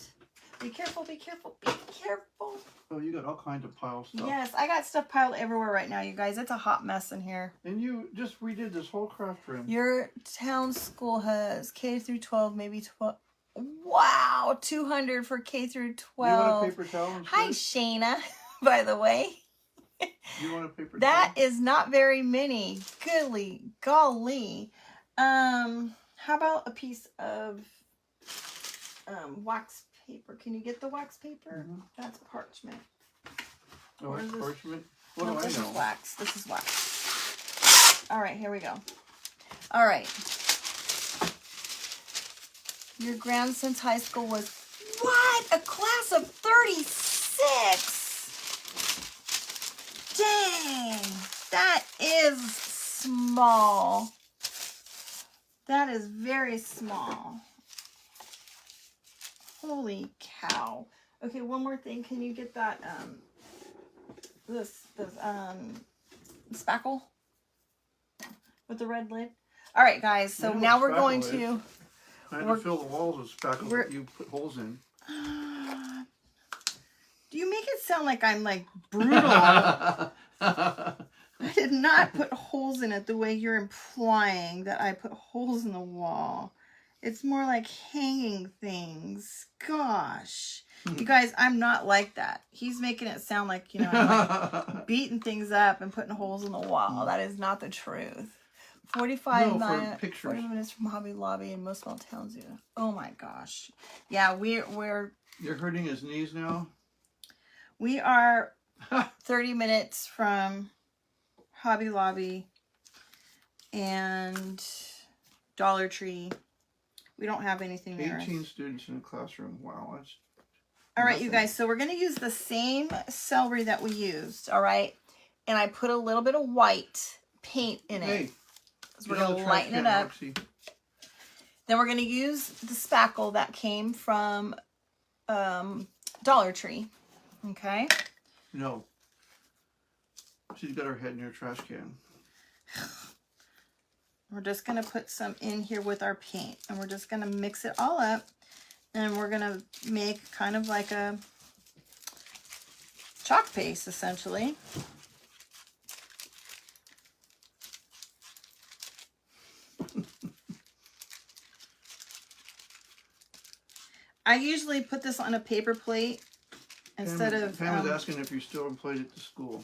Speaker 1: Be careful, be careful, be careful.
Speaker 2: Oh, you got all kinds of pile stuff.
Speaker 1: Yes, I got stuff piled everywhere right now, you guys. It's a hot mess in here.
Speaker 2: And you just redid this whole craft room.
Speaker 1: Your town school has K through 12, maybe 12. Wow, 200 for K through 12.
Speaker 2: You want a paper towel instead?
Speaker 1: Hi, Shayna, by the way.
Speaker 2: You want a paper
Speaker 1: That
Speaker 2: towel?
Speaker 1: is not very many. Goodly golly. How about a piece of wax paper? Can you get the wax paper?
Speaker 2: Mm-hmm.
Speaker 1: That's parchment.
Speaker 2: Oh,
Speaker 1: Or
Speaker 2: it's
Speaker 1: is this-
Speaker 2: parchment? What
Speaker 1: No,
Speaker 2: do I
Speaker 1: this
Speaker 2: know?
Speaker 1: is wax. This is wax. All right, here we go. All right. Your grandson's high school was what? A class of 36. Dang, that is small. That is very small. Holy cow. Okay, one more thing. Can you get that this spackle with the red lid? All right, guys. So
Speaker 2: know
Speaker 1: now
Speaker 2: what
Speaker 1: we're going
Speaker 2: spackle
Speaker 1: to.
Speaker 2: I had to fill the walls with spackle that you put holes in.
Speaker 1: Do you make it sound like I'm like brutal? I did not put holes in it the way you're implying that I put holes in the wall. It's more like hanging things. Gosh. You guys, I'm not like that. He's making it sound like, you know, I'm like beating things up and putting holes in the wall. That is not the truth. 45 40 minutes from Hobby Lobby in most small towns. Yeah. Oh my gosh. Yeah, we're
Speaker 2: You're hurting his knees now?
Speaker 1: We are 30 minutes from Hobby Lobby and Dollar Tree. We don't have anything there.
Speaker 2: 18 students in a classroom. Wow. That's
Speaker 1: all right, you guys. So we're going to use the same celery that we used. All right. And I put a little bit of white paint in it.
Speaker 2: Hey,
Speaker 1: so we're going to lighten it up.
Speaker 2: Roxy.
Speaker 1: Then we're going to use the spackle that came from Dollar Tree. Okay.
Speaker 2: No. She's got her head in her trash can.
Speaker 1: We're just going to put some in here with our paint. And we're just going to mix it all up. And we're going to make kind of like a chalk paste, essentially. I usually put this on a paper plate instead of...
Speaker 2: Pam was asking if you still employed at the school.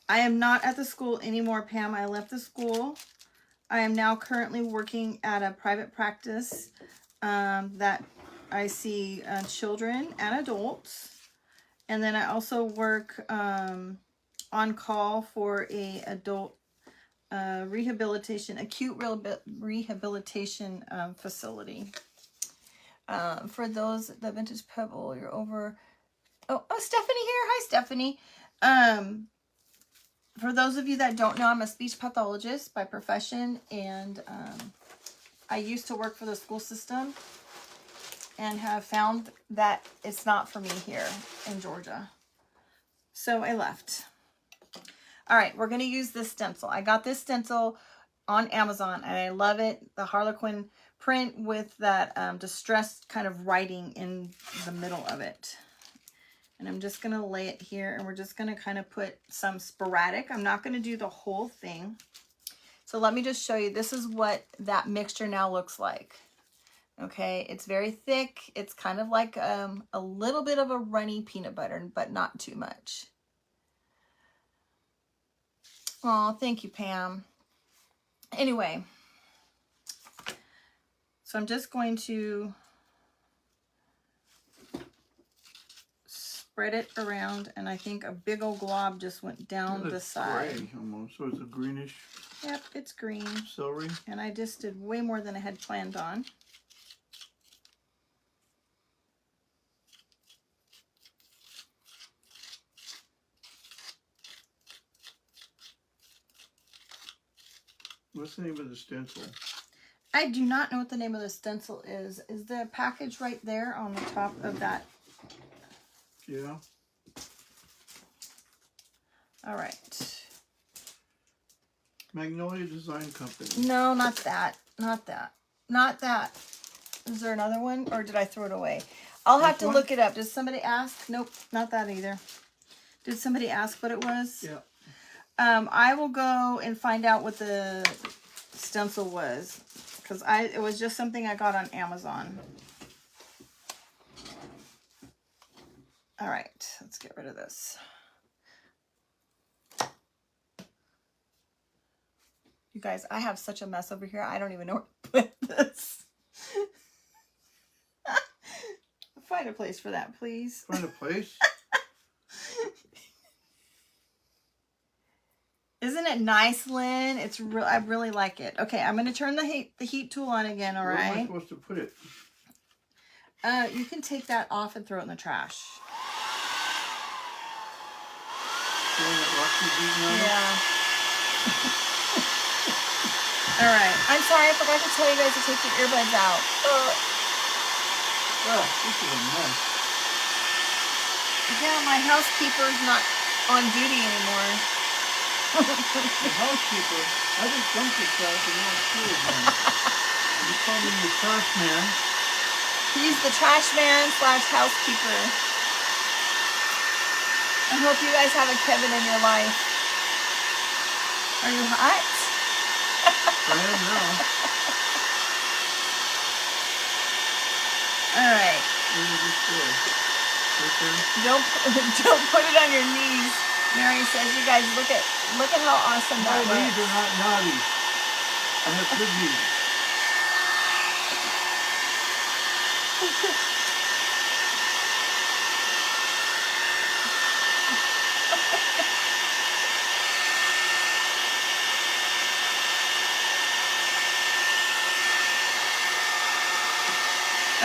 Speaker 1: I am not at the school anymore, Pam. I left the school. I am now currently working at a private practice that I see children and adults. And then I also work on call for a adult acute rehabilitation facility. For those, the Vintage Pebble, you're over. Oh, Stephanie here. Hi, Stephanie. For those of you that don't know, I'm a speech pathologist by profession, and I used to work for the school system and have found that it's not for me here in Georgia. So I left. All right, we're going to use this stencil. I got this stencil on Amazon, and I love it. The Harlequin print with that distressed kind of writing in the middle of it. And I'm just going to lay it here, and we're just going to kind of put some sporadic. I'm not going to do the whole thing. So let me just show you. This is what that mixture now looks like. Okay, it's very thick. It's kind of like a little bit of a runny peanut butter, but not too much. Oh, thank you, Pam. Anyway, so I'm just going to spread it around, and I think a big old glob just went down the side.
Speaker 2: Gray almost, so it's a greenish.
Speaker 1: Yep, it's green.
Speaker 2: Celery.
Speaker 1: And I just did way more than I had planned on.
Speaker 2: What's the name of the stencil?
Speaker 1: I do not know what the name of the stencil is. Is the package right there on the top of that?
Speaker 2: Yeah.
Speaker 1: All right.
Speaker 2: Magnolia Design Company.
Speaker 1: No, not that. Not that. Not that. Is there another one, or did I throw it away? I'll have to look it up. Did somebody ask? Nope, not that either. Did somebody ask what it was?
Speaker 2: Yeah.
Speaker 1: I will go and find out what the stencil was, because it was just something I got on Amazon. All right, let's get rid of this. You guys, I have such a mess over here. I don't even know where to put this. Find a place for that, please.
Speaker 2: Find a place?
Speaker 1: Isn't it nice, Lynn? It's I really like it. Okay, I'm going to turn the heat tool on again, all right?
Speaker 2: Where am I supposed to put it?
Speaker 1: You can take that off and throw it in the trash. Yeah. All right. I'm sorry, I forgot to tell you guys to take your earbuds out.
Speaker 2: Oh, this is a mess.
Speaker 1: Yeah, my housekeeper's not on duty anymore.
Speaker 2: The housekeeper, I just dumped your trash and now it's cool again. You call me the trash man.
Speaker 1: He's the trash man / housekeeper. I hope you guys have a Kevin in your life. Are you hot?
Speaker 2: I am now.
Speaker 1: All right.
Speaker 2: Where did this go? Right there?
Speaker 1: Don't put it on your knees. Mary says, you guys look at how awesome that looks.
Speaker 2: My knees are not knobby. I have good knees.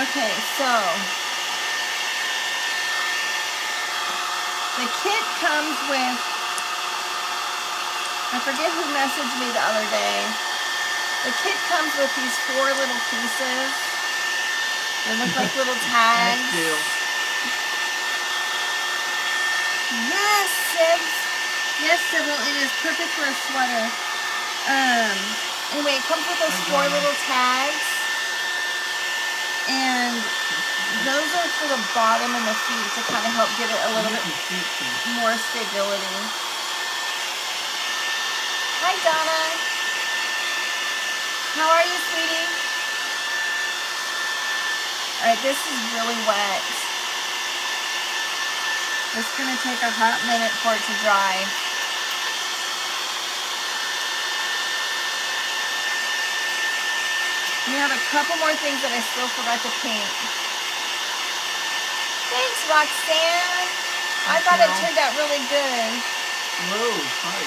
Speaker 1: Okay, so the kit comes with, I forget who messaged me the other day. The kit comes with these 4 little pieces. They look like little tags. Sibs? Yes, Sybil, it is perfect for a sweater. Anyway, it comes with those 4 little tags. And those are for the bottom and the feet to kind of help give it a little bit more stability. Hi, Donna. How are you, sweetie? All right, this is really wet. It's going to take a hot minute for it to dry. We have a couple more things that I still forgot to paint. Thanks, Roxanne. I thought it turned out really good.
Speaker 2: Hello, hi.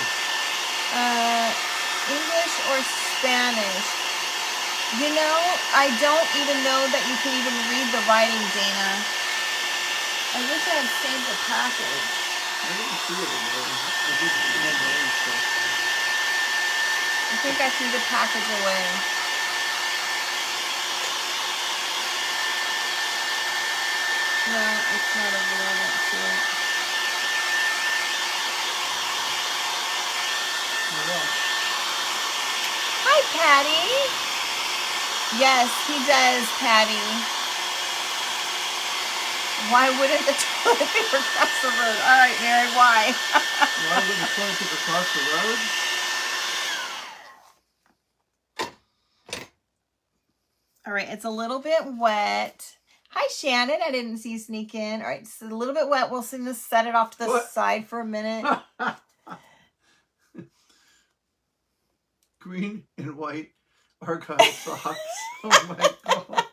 Speaker 1: English or Spanish? You know, I don't even know that you can even read the writing, Dana. I wish I had saved the package.
Speaker 2: I didn't see it in there. I just had my own stuff.
Speaker 1: I think I threw the package away. No, it's not over there. I don't see it. Hi, Patty. Yes, he does, Patty. Why wouldn't the toilet paper cross the road? All right, Mary, why?
Speaker 2: Why wouldn't the toilet paper cross the road?
Speaker 1: All right, it's a little bit wet. Hi, Shannon. I didn't see you sneak in. All right, it's a little bit wet. We'll just set it off to the side for a minute.
Speaker 2: Green and white archive socks. Oh my god.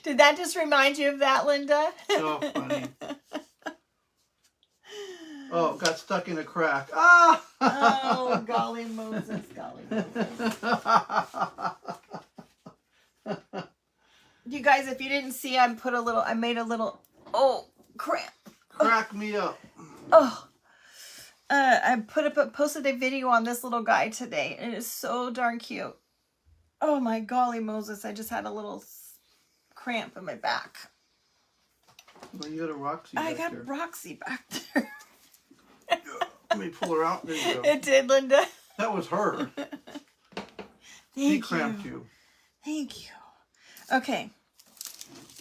Speaker 1: Did that just remind you of that, Linda?
Speaker 2: So funny. Oh, got stuck in a crack. Ah!
Speaker 1: Oh, golly Moses, golly Moses. You guys, if you didn't see, I made a little, oh, crap.
Speaker 2: Crack me up.
Speaker 1: Oh. I posted a video on this little guy today. It is so darn cute. Oh my golly Moses, I just had a little cramp in my back.
Speaker 2: Well, you got a Roxy
Speaker 1: I
Speaker 2: back
Speaker 1: got
Speaker 2: there.
Speaker 1: Roxy back there.
Speaker 2: Let me pull her out. There you go.
Speaker 1: It did, Linda.
Speaker 2: That was her. She cramped you.
Speaker 1: Thank you. Okay.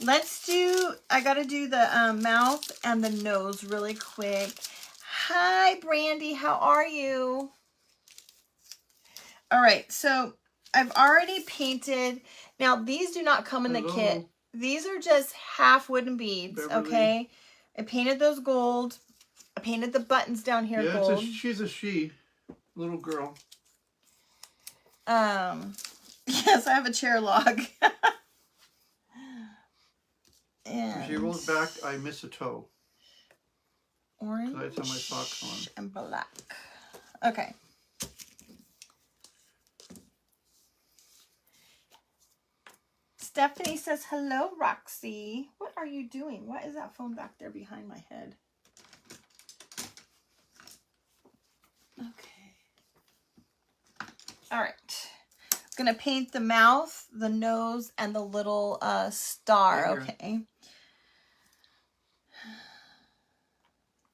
Speaker 1: I got to do the mouth and the nose really quick. Hi, Brandy. How are you? All right. So I've already painted. Now, these do not come in the kit. These are just half wooden beads,
Speaker 2: Beverly.
Speaker 1: okay? I painted those gold. I painted the buttons down here gold.
Speaker 2: She's a she. Little girl.
Speaker 1: Yes, I have a chair log. And
Speaker 2: if she rolls back, I miss a toe.
Speaker 1: Orange
Speaker 2: I have my socks on.
Speaker 1: and black. Okay. Stephanie says, hello, Roxy. What are you doing? What is that phone back there behind my head? Okay. All right. I'm going to paint the mouth, the nose, and the little star, okay?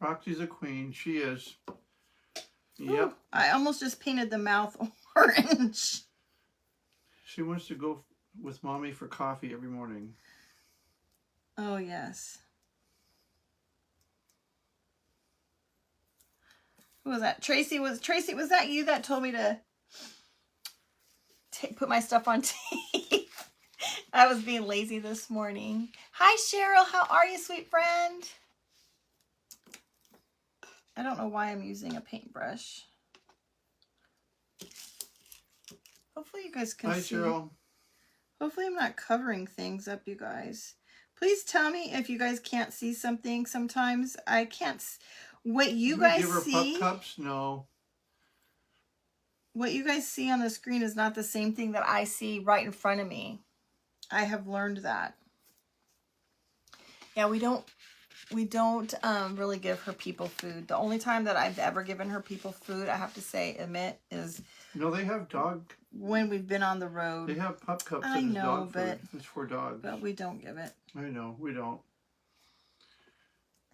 Speaker 2: Roxy's a queen. She is. Yep.
Speaker 1: Ooh, I almost just painted the mouth orange.
Speaker 2: She wants to go with mommy for coffee every morning.
Speaker 1: Oh, yes. Who was that? Tracy, was that you that told me to put my stuff on tape? I was being lazy this morning. Hi, Cheryl. How are you, sweet friend? I don't know why I'm using a paintbrush. Hopefully you guys can see.
Speaker 2: Hi, Cheryl.
Speaker 1: Hopefully I'm not covering things up, you guys. Please tell me if you guys can't see something sometimes. I can't. What you guys
Speaker 2: give her
Speaker 1: see.
Speaker 2: pup cups? No.
Speaker 1: What you guys see on the screen is not the same thing that I see right in front of me. I have learned that. Yeah, we don't really give her people food. The only time that I've ever given her people food, I have to admit, is
Speaker 2: no, they have dog.
Speaker 1: When we've been on the road.
Speaker 2: They have pup cups.
Speaker 1: I know,
Speaker 2: dog
Speaker 1: but
Speaker 2: food. It's for dogs.
Speaker 1: But we don't give it.
Speaker 2: I know, we don't.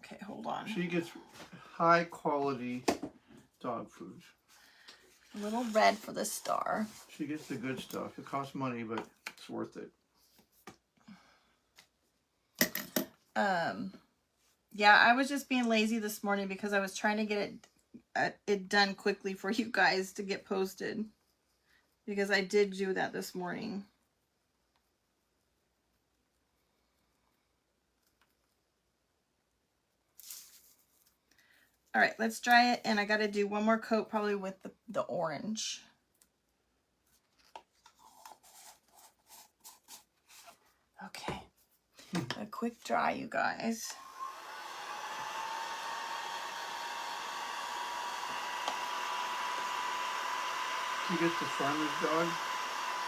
Speaker 1: Okay, hold on.
Speaker 2: She gets high quality dog food.
Speaker 1: A little red for the star.
Speaker 2: She gets the good stuff. It costs money, but it's worth it.
Speaker 1: Yeah, I was just being lazy this morning because I was trying to get it done quickly for you guys to get posted. Because I did do that this morning. All right, let's dry it. And I got to do one more coat probably with the orange. Okay. A quick dry, you guys.
Speaker 2: She gets the farmer's dog.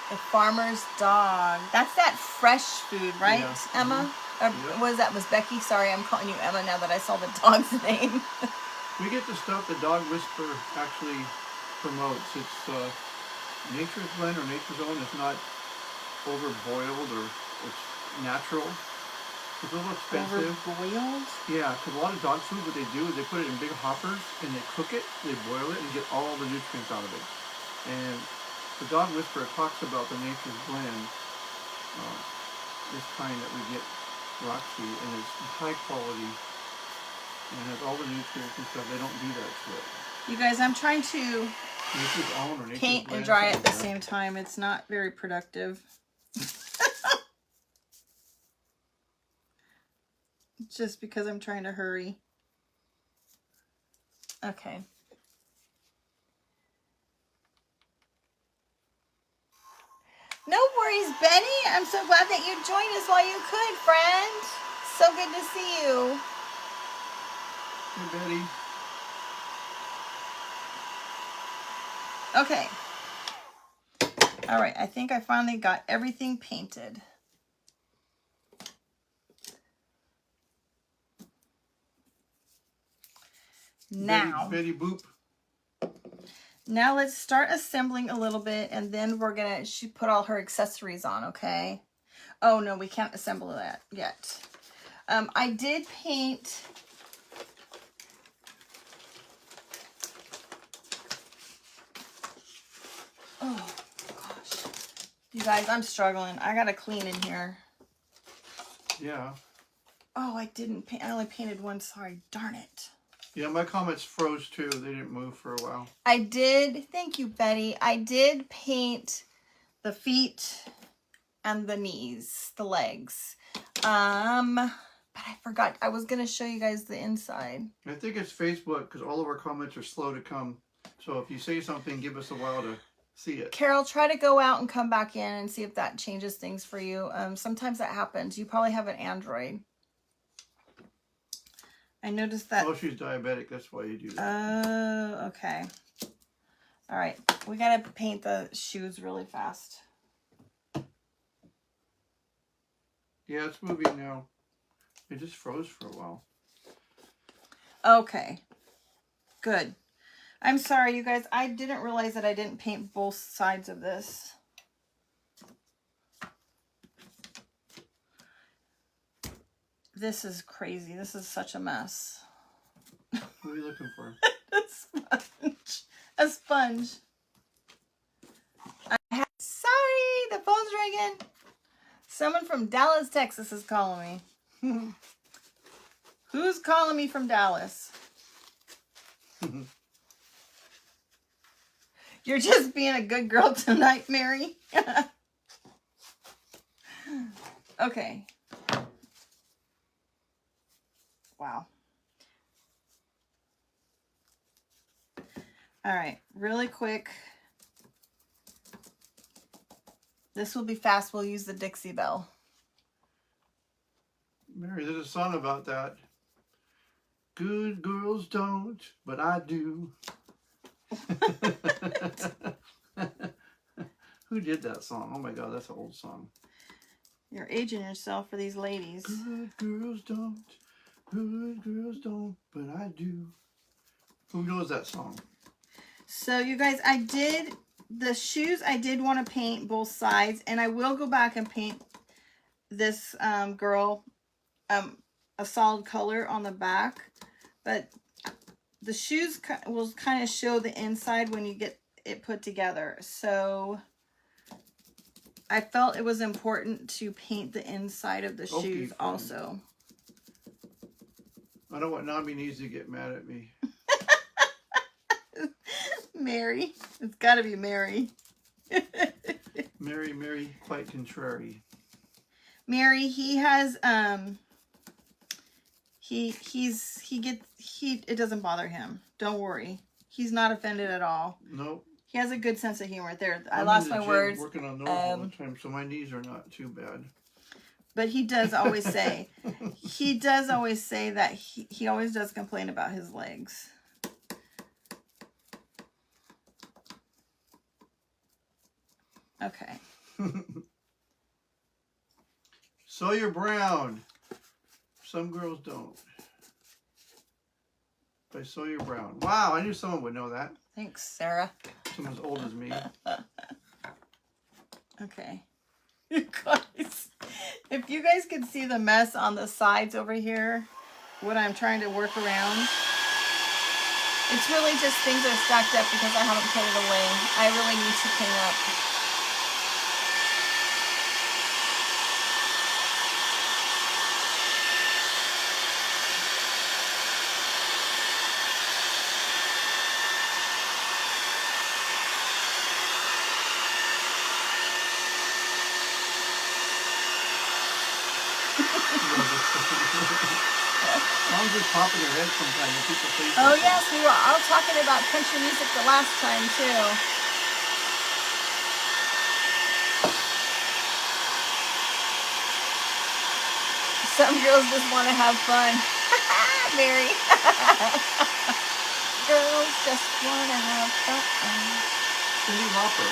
Speaker 1: The farmer's dog. That's that fresh food, right,
Speaker 2: Yeah.
Speaker 1: Emma? Or
Speaker 2: Yep.
Speaker 1: was Becky? Sorry, I'm calling you Emma now that I saw the dog's name.
Speaker 2: We get the stuff the Dog Whisperer actually promotes. It's Nature's Blend or Nature's Own. It's not overboiled or it's natural. It's a little expensive.
Speaker 1: Overboiled?
Speaker 2: Yeah, because a lot of dog food, what they do is they put it in big hoppers and they cook it, they boil it, and get all the nutrients out of it. And the Dog Whisperer talks about the Nature's Blend, this kind that we get Roxy, and it's high quality and it has all the nutrients and stuff. They don't do that shit.
Speaker 1: You guys, I'm trying to
Speaker 2: Nature's Own or Nature's
Speaker 1: paint
Speaker 2: Blend,
Speaker 1: and dry at the
Speaker 2: something
Speaker 1: same time. It's not very productive. Just because I'm trying to hurry. Okay. No worries, Betty. I'm so glad that you joined us while you could, friend. So good to see you.
Speaker 2: Hey, Betty.
Speaker 1: Okay. All right. I think I finally got everything painted. Now.
Speaker 2: Betty Boop.
Speaker 1: Now let's start assembling a little bit, and then we're gonna put all her accessories on, okay? Oh no, we can't assemble that yet. I did paint. Oh gosh, you guys, I'm struggling. I gotta clean in here.
Speaker 2: Yeah.
Speaker 1: Oh, I didn't paint. I only painted one. Sorry, darn it.
Speaker 2: Yeah, my comments froze too. They didn't move for a while.
Speaker 1: I did. Thank you, Betty. I did paint the feet and the knees, the legs. But I forgot. I was gonna show you guys the inside.
Speaker 2: I think it's Facebook because all of our comments are slow to come. So if you say something, give us a while to see it.
Speaker 1: Carol, try to go out and come back in and see if that changes things for you. Sometimes that happens. You probably have an Android. I noticed that.
Speaker 2: Oh, she's diabetic. That's why you do that.
Speaker 1: Oh, okay. All right. We got to paint the shoes really fast.
Speaker 2: Yeah, it's moving now. It just froze for a while.
Speaker 1: Okay. Good. I'm sorry, you guys. I didn't realize that I didn't paint both sides of this. This is crazy. This is such a mess.
Speaker 2: What are you looking for?
Speaker 1: A sponge. A sponge. Sorry, the phone's ringing. Someone from Dallas, Texas is calling me. Who's calling me from Dallas? You're just being a good girl tonight, Mary. Okay. Wow. All right, really quick. This will be fast. We'll use the Dixie Bell.
Speaker 2: Mary, there's a song about that. Good girls don't, but I do. Who did that song? Oh my God, that's an old song.
Speaker 1: You're aging yourself for these ladies.
Speaker 2: Good girls don't, but I do. Who knows that song?
Speaker 1: So you guys, the shoes I did want to paint both sides, and I will go back and paint this girl a a solid color on the back, but the shoes will kind of show the inside when you get it put together. So I felt it was important to paint the inside of the shoes also.
Speaker 2: I know what Knobby needs to get mad at me.
Speaker 1: Mary. It's got to be Mary.
Speaker 2: Mary, quite contrary.
Speaker 1: Mary, he has, it doesn't bother him. Don't worry. He's not offended at all.
Speaker 2: Nope.
Speaker 1: He has a good sense of humor. There, I
Speaker 2: I'm
Speaker 1: lost
Speaker 2: in the
Speaker 1: my
Speaker 2: gym
Speaker 1: words.
Speaker 2: Working on those all the time, so my knees are not too bad.
Speaker 1: But he does always say, that he always does complain about his legs. Okay.
Speaker 2: Sawyer Brown. Some girls don't. By Sawyer Brown. Wow, I knew someone would know that.
Speaker 1: Thanks, Sarah.
Speaker 2: Someone as old as me.
Speaker 1: Okay. You guys, if you guys could see the mess on the sides over here, what I'm trying to work around, it's really just things are stacked up because I haven't put it away. I really need to clean up.
Speaker 2: Songs just pop in your head sometimes when people say
Speaker 1: Oh
Speaker 2: something.
Speaker 1: yes, we were all talking about country music the last time too. Some girls just want to have fun. Mary. Girls just want to have fun.
Speaker 2: Cindy Lauper.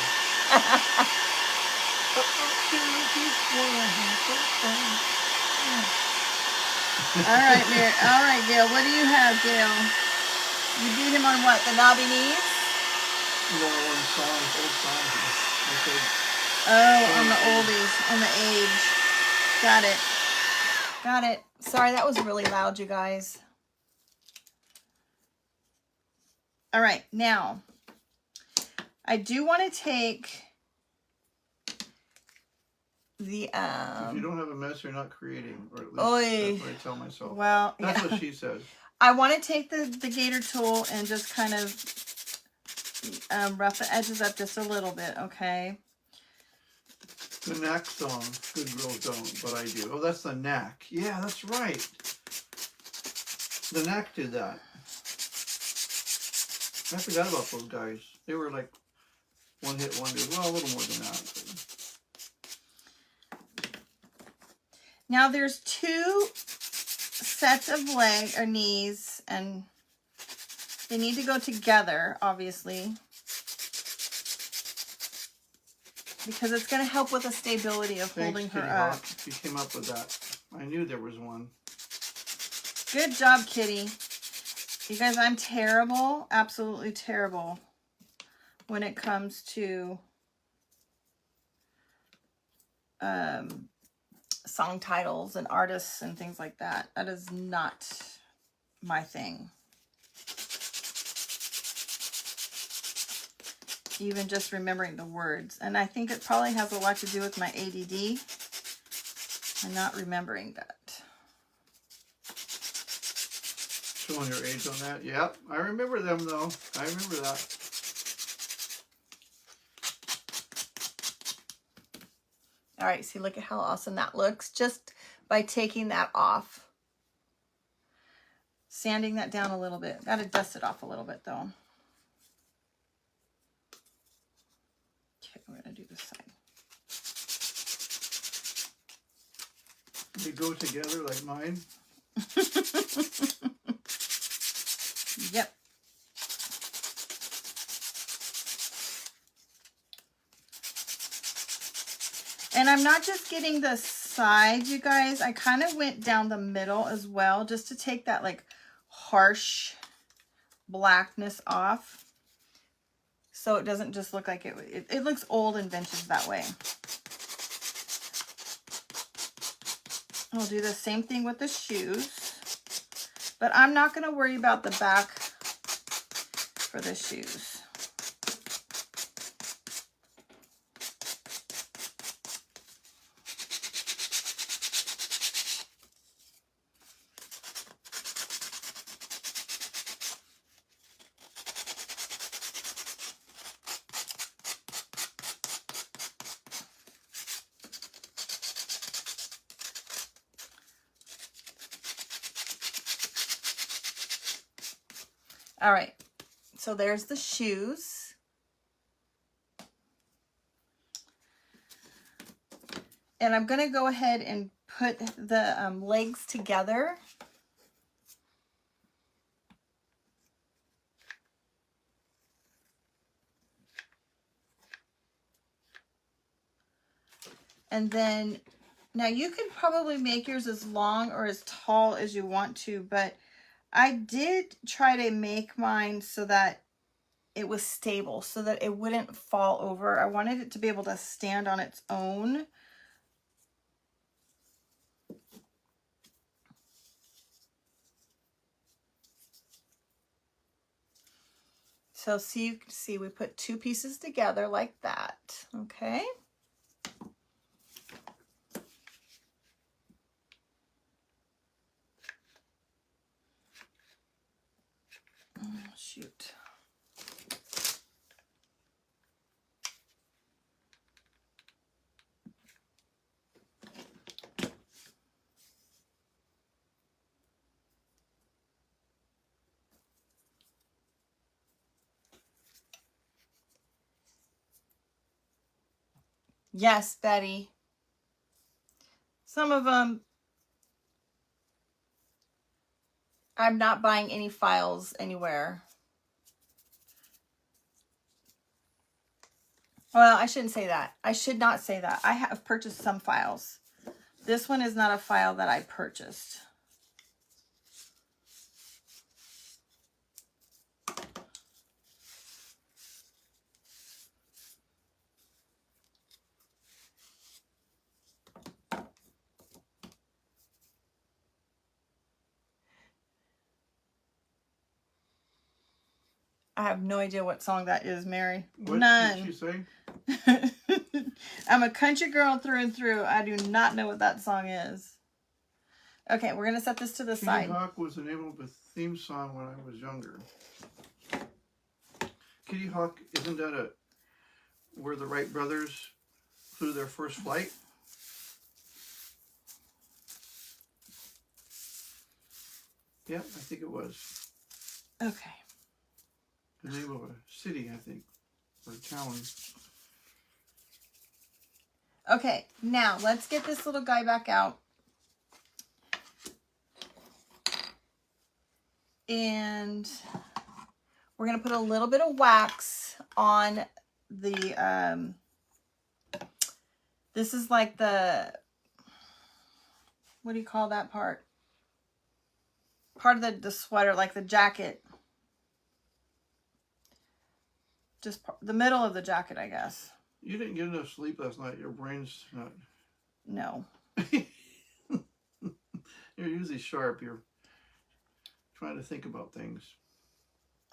Speaker 1: All right, Mary. All right, Gail. What do you have, Gail? You beat him on what? The knobby knees?
Speaker 2: No, on songs, old songs. Okay.
Speaker 1: Oh, on the oldies, on the age. Got it. Got it. Sorry, that was really loud, you guys. All right, now, I do want to take the
Speaker 2: If you don't have a mess, you're not creating, or at least
Speaker 1: Oy.
Speaker 2: that's what I tell myself.
Speaker 1: Well,
Speaker 2: That's
Speaker 1: yeah.
Speaker 2: what she says.
Speaker 1: I want to take the gator tool and just kind of rough the edges up just a little bit, okay?
Speaker 2: The Knack song, Good Girls Don't, but I do. Oh, that's the Knack. Yeah, that's right. The Knack did that. I forgot about those guys. They were like one-hit wonders. Well, a little more than that. But...
Speaker 1: Now there's two sets of leg or knees, and they need to go together, obviously, because it's going to help with the stability of holding her up.
Speaker 2: Hawk. You came up with that. I knew there was one.
Speaker 1: Good job, Kitty. You guys, I'm terrible, absolutely terrible when it comes to song titles and artists and things like that. That is not my thing. Even just remembering the words. And I think it probably has a lot to do with my ADD and not remembering that.
Speaker 2: Showing your age on that. Yep, I remember them though. I remember that.
Speaker 1: All right, see, look at how awesome that looks just by taking that off. Sanding that down a little bit. Got to dust it off a little bit though. Okay, we're going to do this side.
Speaker 2: They go together like mine.
Speaker 1: Yep. And I'm not just getting the sides, you guys. I kind of went down the middle as well, just to take that like harsh blackness off. So it doesn't just look like it looks old and vintage that way. I'll do the same thing with the shoes, but I'm not going to worry about the back for the shoes. All right, so there's the shoes. And I'm going to go ahead and put the legs together. And then, now you can probably make yours as long or as tall as you want to, but I did try to make mine so that it was stable, so that it wouldn't fall over. I wanted it to be able to stand on its own. So see, you can see we put two pieces together like that, okay? Oh, shoot. Yes, Betty. Some of them, I'm not buying any files anywhere. Well, I shouldn't say that. I should not say that. I have purchased some files. This one is not a file that I purchased. I have no idea what song that is, Mary.
Speaker 2: What
Speaker 1: None.
Speaker 2: did she say?
Speaker 1: I'm a country girl through and through. I do not know what that song is. Okay, we're going to set this to the side.
Speaker 2: Kitty Hawk was the name of a theme song when I was younger. Kitty Hawk, isn't that where the Wright brothers flew their first flight? Yeah, I think it was.
Speaker 1: Okay.
Speaker 2: The name of a city, I think, or a town.
Speaker 1: Okay, now let's get this little guy back out. And we're going to put a little bit of wax on the, this is like the, what do you call that part? Part of the sweater, like the jacket. Just the middle of the jacket, I guess.
Speaker 2: You didn't get enough sleep last night. Your brain's not...
Speaker 1: No.
Speaker 2: You're usually sharp. You're trying to think about things.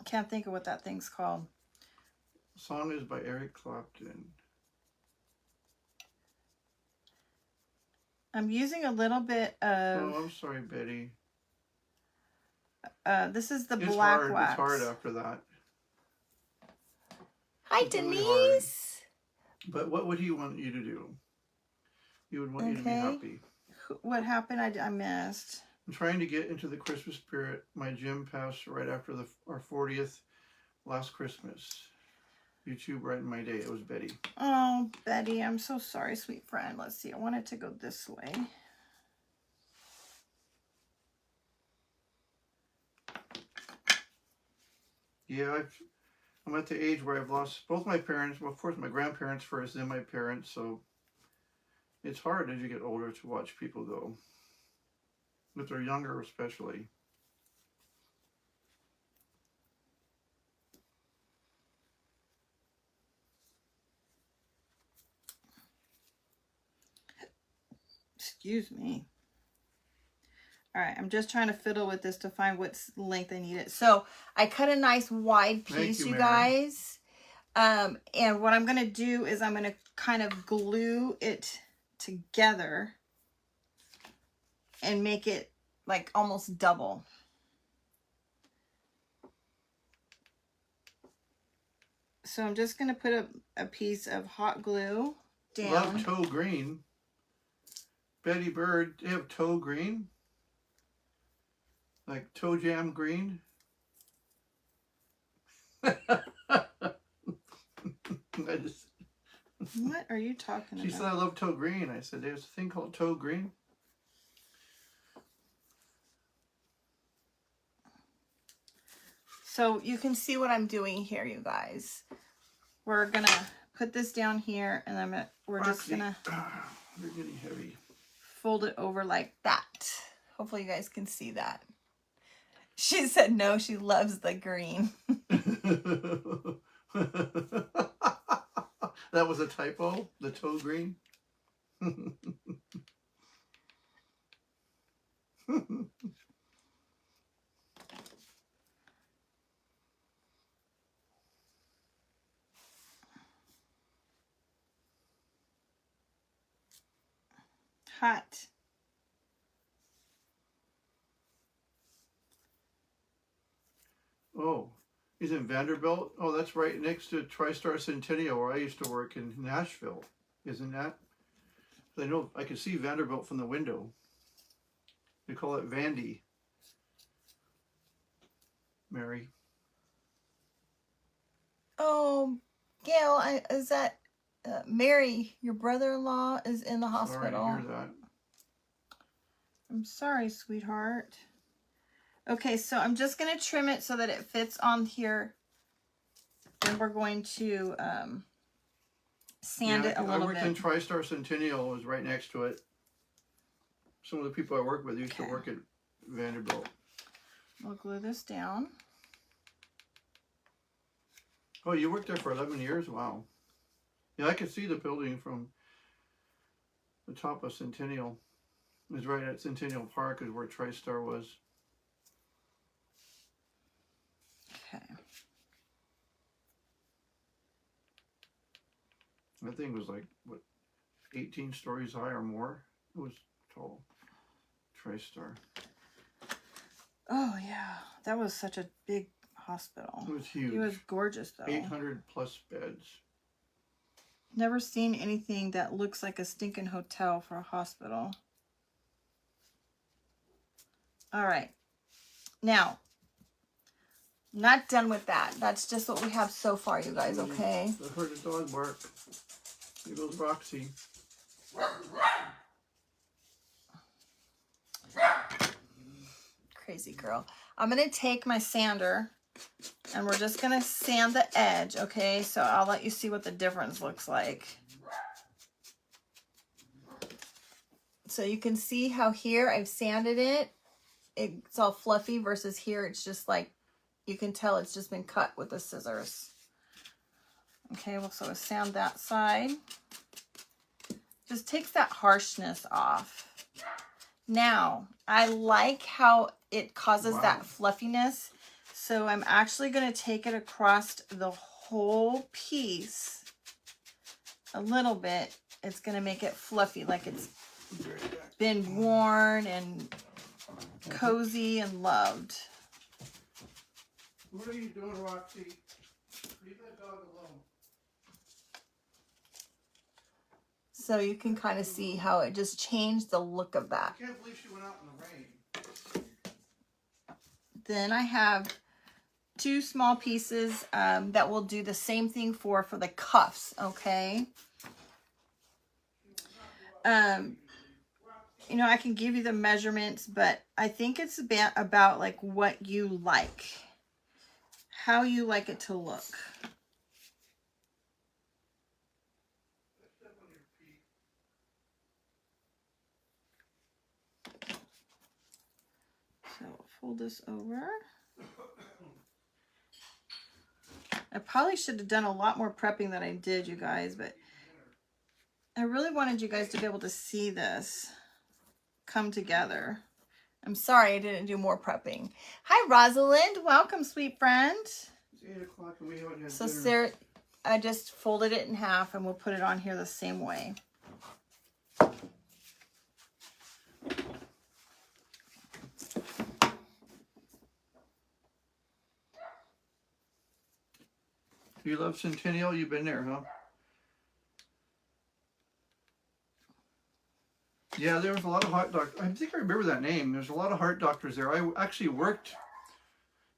Speaker 1: I can't think of what that thing's called.
Speaker 2: The song is by Eric Clapton.
Speaker 1: I'm using a little bit of...
Speaker 2: Oh, I'm sorry, Betty.
Speaker 1: This is the
Speaker 2: It's
Speaker 1: black
Speaker 2: hard.
Speaker 1: wax.
Speaker 2: It's hard after that.
Speaker 1: Hi,
Speaker 2: It's really
Speaker 1: Denise.
Speaker 2: hard. But what would he want you to do? He would want you to be happy.
Speaker 1: What happened? I missed.
Speaker 2: I'm trying to get into the Christmas spirit. My gym passed right after our 40th last Christmas. You two brightened my day. It was Betty.
Speaker 1: Oh, Betty, I'm so sorry, sweet friend. Let's see. I want it to go this way.
Speaker 2: Yeah, I'm at the age where I've lost both my parents. Well, of course, my grandparents first, then my parents. So it's hard as you get older to watch people go. If they're younger, especially.
Speaker 1: Excuse me. All right, I'm just trying to fiddle with this to find what length I need it. So I cut a nice wide piece, you guys. And what I'm going to do is I'm going to kind of glue it together and make it like almost double. So I'm just going to put a piece of hot glue down.
Speaker 2: Love toe green. Betty Bird, they have toe green? Like toe jam green?
Speaker 1: What are you talking about?
Speaker 2: She said I love toe green. I said there's a thing called toe green.
Speaker 1: So you can see what I'm doing here, you guys. We're gonna put this down here, and then we're just gonna
Speaker 2: they're getting heavy.
Speaker 1: Fold it over like that. Hopefully you guys can see that. She said no, she loves the green.
Speaker 2: That was a typo, the toe green.
Speaker 1: Hot.
Speaker 2: Oh, he's in Vanderbilt? Oh, that's right next to TriStar Centennial where I used to work in Nashville. Isn't that? I know I can see Vanderbilt from the window. They call it Vandy. Mary.
Speaker 1: Oh, Gail, is that Mary, your brother-in-law, is in the hospital.
Speaker 2: Sorry to hear that.
Speaker 1: I'm sorry, sweetheart. Okay, so I'm just going to trim it so that it fits on here. Then we're going to sand it a little bit.
Speaker 2: I worked in TriStar Centennial. It was right next to it. Some of the people I work with used to work at Vanderbilt.
Speaker 1: We'll glue this down.
Speaker 2: Oh, you worked there for 11 years? Wow. Yeah, I could see the building from the top of Centennial. It was right at Centennial Park is where TriStar was.
Speaker 1: Okay.
Speaker 2: That thing was like, what, 18 stories high or more? It was tall. TriStar.
Speaker 1: Oh, yeah. That was such a big hospital.
Speaker 2: It was huge.
Speaker 1: It was gorgeous, though.
Speaker 2: 800 plus beds.
Speaker 1: Never seen anything that looks like a stinking hotel for a hospital. All right. Now, not done with that. That's just what we have so far, you guys, okay?
Speaker 2: I heard a dog bark. Here goes Roxy.
Speaker 1: Crazy girl. I'm going to take my sander and we're just going to sand the edge, okay? So I'll let you see what the difference looks like. So you can see how here I've sanded it. It's all fluffy versus here it's just like, you can tell it's just been cut with the scissors. Okay, well, so I sand that side. Just takes that harshness off. Now, I like how it causes that fluffiness. So I'm actually going to take it across the whole piece a little bit. It's going to make it fluffy, like it's been worn and cozy and loved.
Speaker 2: What are you doing, Roxy? Leave that dog alone.
Speaker 1: So you can kind of see how it just changed the look of that.
Speaker 2: I can't believe she went out in the rain.
Speaker 1: Then I have two small pieces that will do the same thing for the cuffs, okay? You know, I can give you the measurements, but I think it's about like what you like. How you like it to look. So fold this over. I probably should have done a lot more prepping than I did, you guys, but I really wanted you guys to be able to see this come together. I'm sorry I didn't do more prepping. Hi, Rosalind. Welcome, sweet friend.
Speaker 2: It's 8 o'clock and we haven't had
Speaker 1: So
Speaker 2: dinner.
Speaker 1: Sarah, I just folded it in half and we'll put it on here the same way.
Speaker 2: You love Centennial? You've been there, huh? Yeah, there was a lot of heart doctors. I think I remember that name. There's a lot of heart doctors there. I actually worked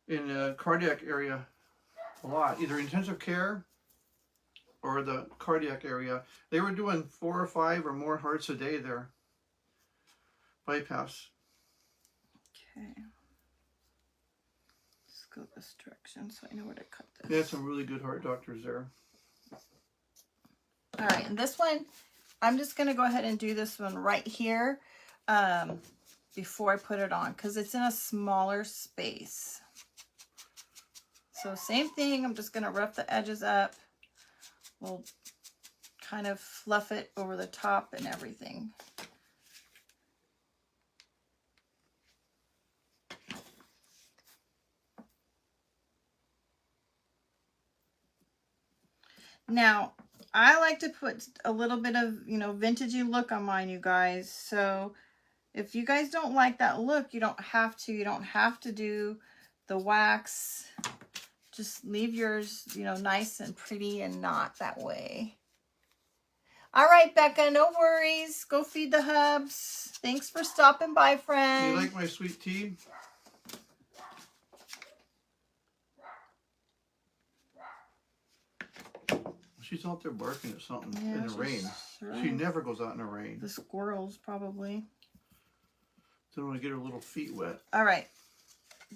Speaker 2: in a cardiac area a lot, either intensive care or the cardiac area. They were doing 4 or 5 or more hearts a day there. Bypass.
Speaker 1: Okay. Let's go this direction so I know where to cut this.
Speaker 2: They had some really good heart doctors there.
Speaker 1: All right, and this one, I'm just going to go ahead and do this one right here before I put it on because it's in a smaller space. So same thing, I'm just going to rough the edges up. We'll kind of fluff it over the top and everything. Now, I like to put a little bit of, vintagey look on mine, you guys. So if you guys don't like that look, you don't have to. You don't have to do the wax. Just leave yours, nice and pretty and not that way. All right, Becca, no worries. Go feed the hubs. Thanks for stopping by, friend.
Speaker 2: You like my sweet tea? She's out there barking at something in the rain. She never goes out in the rain.
Speaker 1: The squirrels, probably.
Speaker 2: Don't want to get her little feet wet.
Speaker 1: All right.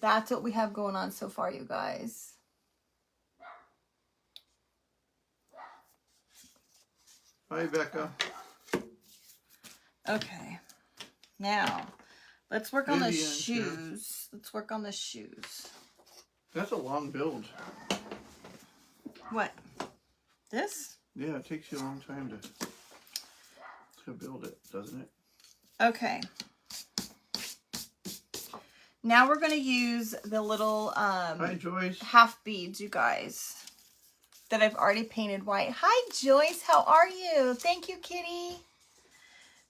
Speaker 1: That's what we have going on so far, you guys.
Speaker 2: Hi, Becca.
Speaker 1: Okay. Now, let's work on the
Speaker 2: Vivian,
Speaker 1: shoes. Let's work on the shoes.
Speaker 2: That's a long build.
Speaker 1: What? This?
Speaker 2: Yeah, it takes you a long time to build it, doesn't it?
Speaker 1: Okay. Now we're going to use the little
Speaker 2: Hi, Joyce.
Speaker 1: half beads, you guys, that I've already painted white. Hi, Joyce. How are you? Thank you, kitty.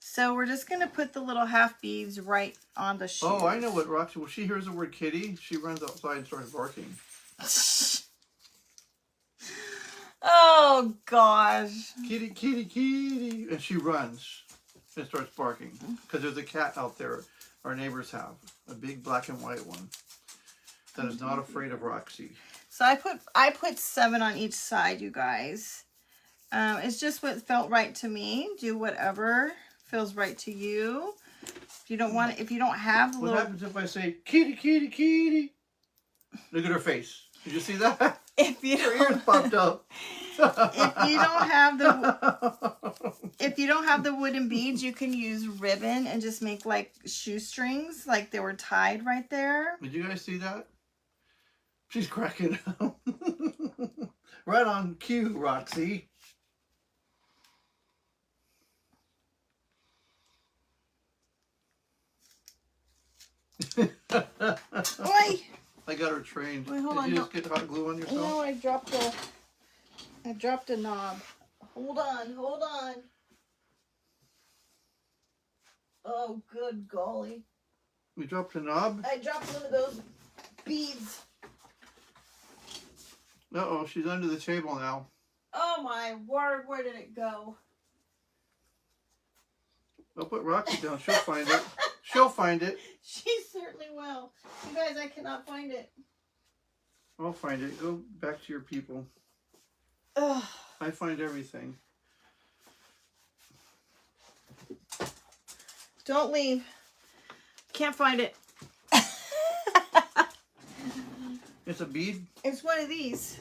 Speaker 1: So we're just going to put the little half beads right on the shoes.
Speaker 2: Oh, I know what Roxy, when she hears the word kitty, she runs outside and starts barking.
Speaker 1: Oh, gosh.
Speaker 2: Kitty, kitty, kitty. And she runs and starts barking. Because there's a cat out there our neighbors have. A big black and white one. That is not afraid of Roxy.
Speaker 1: So I put 7 on each side, you guys. It's just what felt right to me. Do whatever feels right to you. If you don't want it, if you don't have the
Speaker 2: What
Speaker 1: little...
Speaker 2: happens if I say, kitty, kitty, kitty? Look at her face. Did you see that?
Speaker 1: If you
Speaker 2: Her ears popped up.
Speaker 1: if you don't have the wooden beads, you can use ribbon and just make like shoestrings, like they were tied right there.
Speaker 2: Did you guys see that? She's cracking up. Right on cue, Roxy.
Speaker 1: Oi!
Speaker 2: I got her trained.
Speaker 1: Wait, hold
Speaker 2: Did
Speaker 1: on,
Speaker 2: you
Speaker 1: no.
Speaker 2: just get hot glue on yourself?
Speaker 1: No, I dropped a knob. Hold on. Oh, good golly.
Speaker 2: We dropped a knob?
Speaker 1: I dropped one of those beads.
Speaker 2: Uh-oh, she's under the table now.
Speaker 1: Oh my word, where did it go?
Speaker 2: I'll put Roxy down. She'll find it. She'll find it.
Speaker 1: She certainly will. You guys, I cannot find it.
Speaker 2: I'll find it. Go back to your people.
Speaker 1: Ugh.
Speaker 2: I find everything.
Speaker 1: Don't leave. Can't find it.
Speaker 2: It's a bead?
Speaker 1: It's one of these.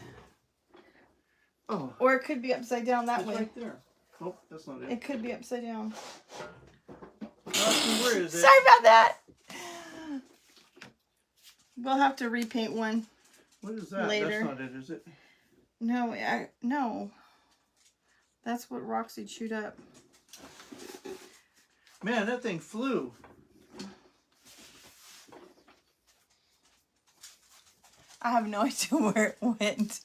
Speaker 2: Oh.
Speaker 1: Or it could be upside down that
Speaker 2: It's
Speaker 1: way.
Speaker 2: right there. Oh, that's not it.
Speaker 1: It could be upside down.
Speaker 2: Roxy, where is it?
Speaker 1: Sorry about that. We'll have to repaint one.
Speaker 2: What is that?
Speaker 1: Later.
Speaker 2: That's not it, is it?
Speaker 1: No, no. That's what Roxy chewed up.
Speaker 2: Man, that thing flew.
Speaker 1: I have no idea where it went.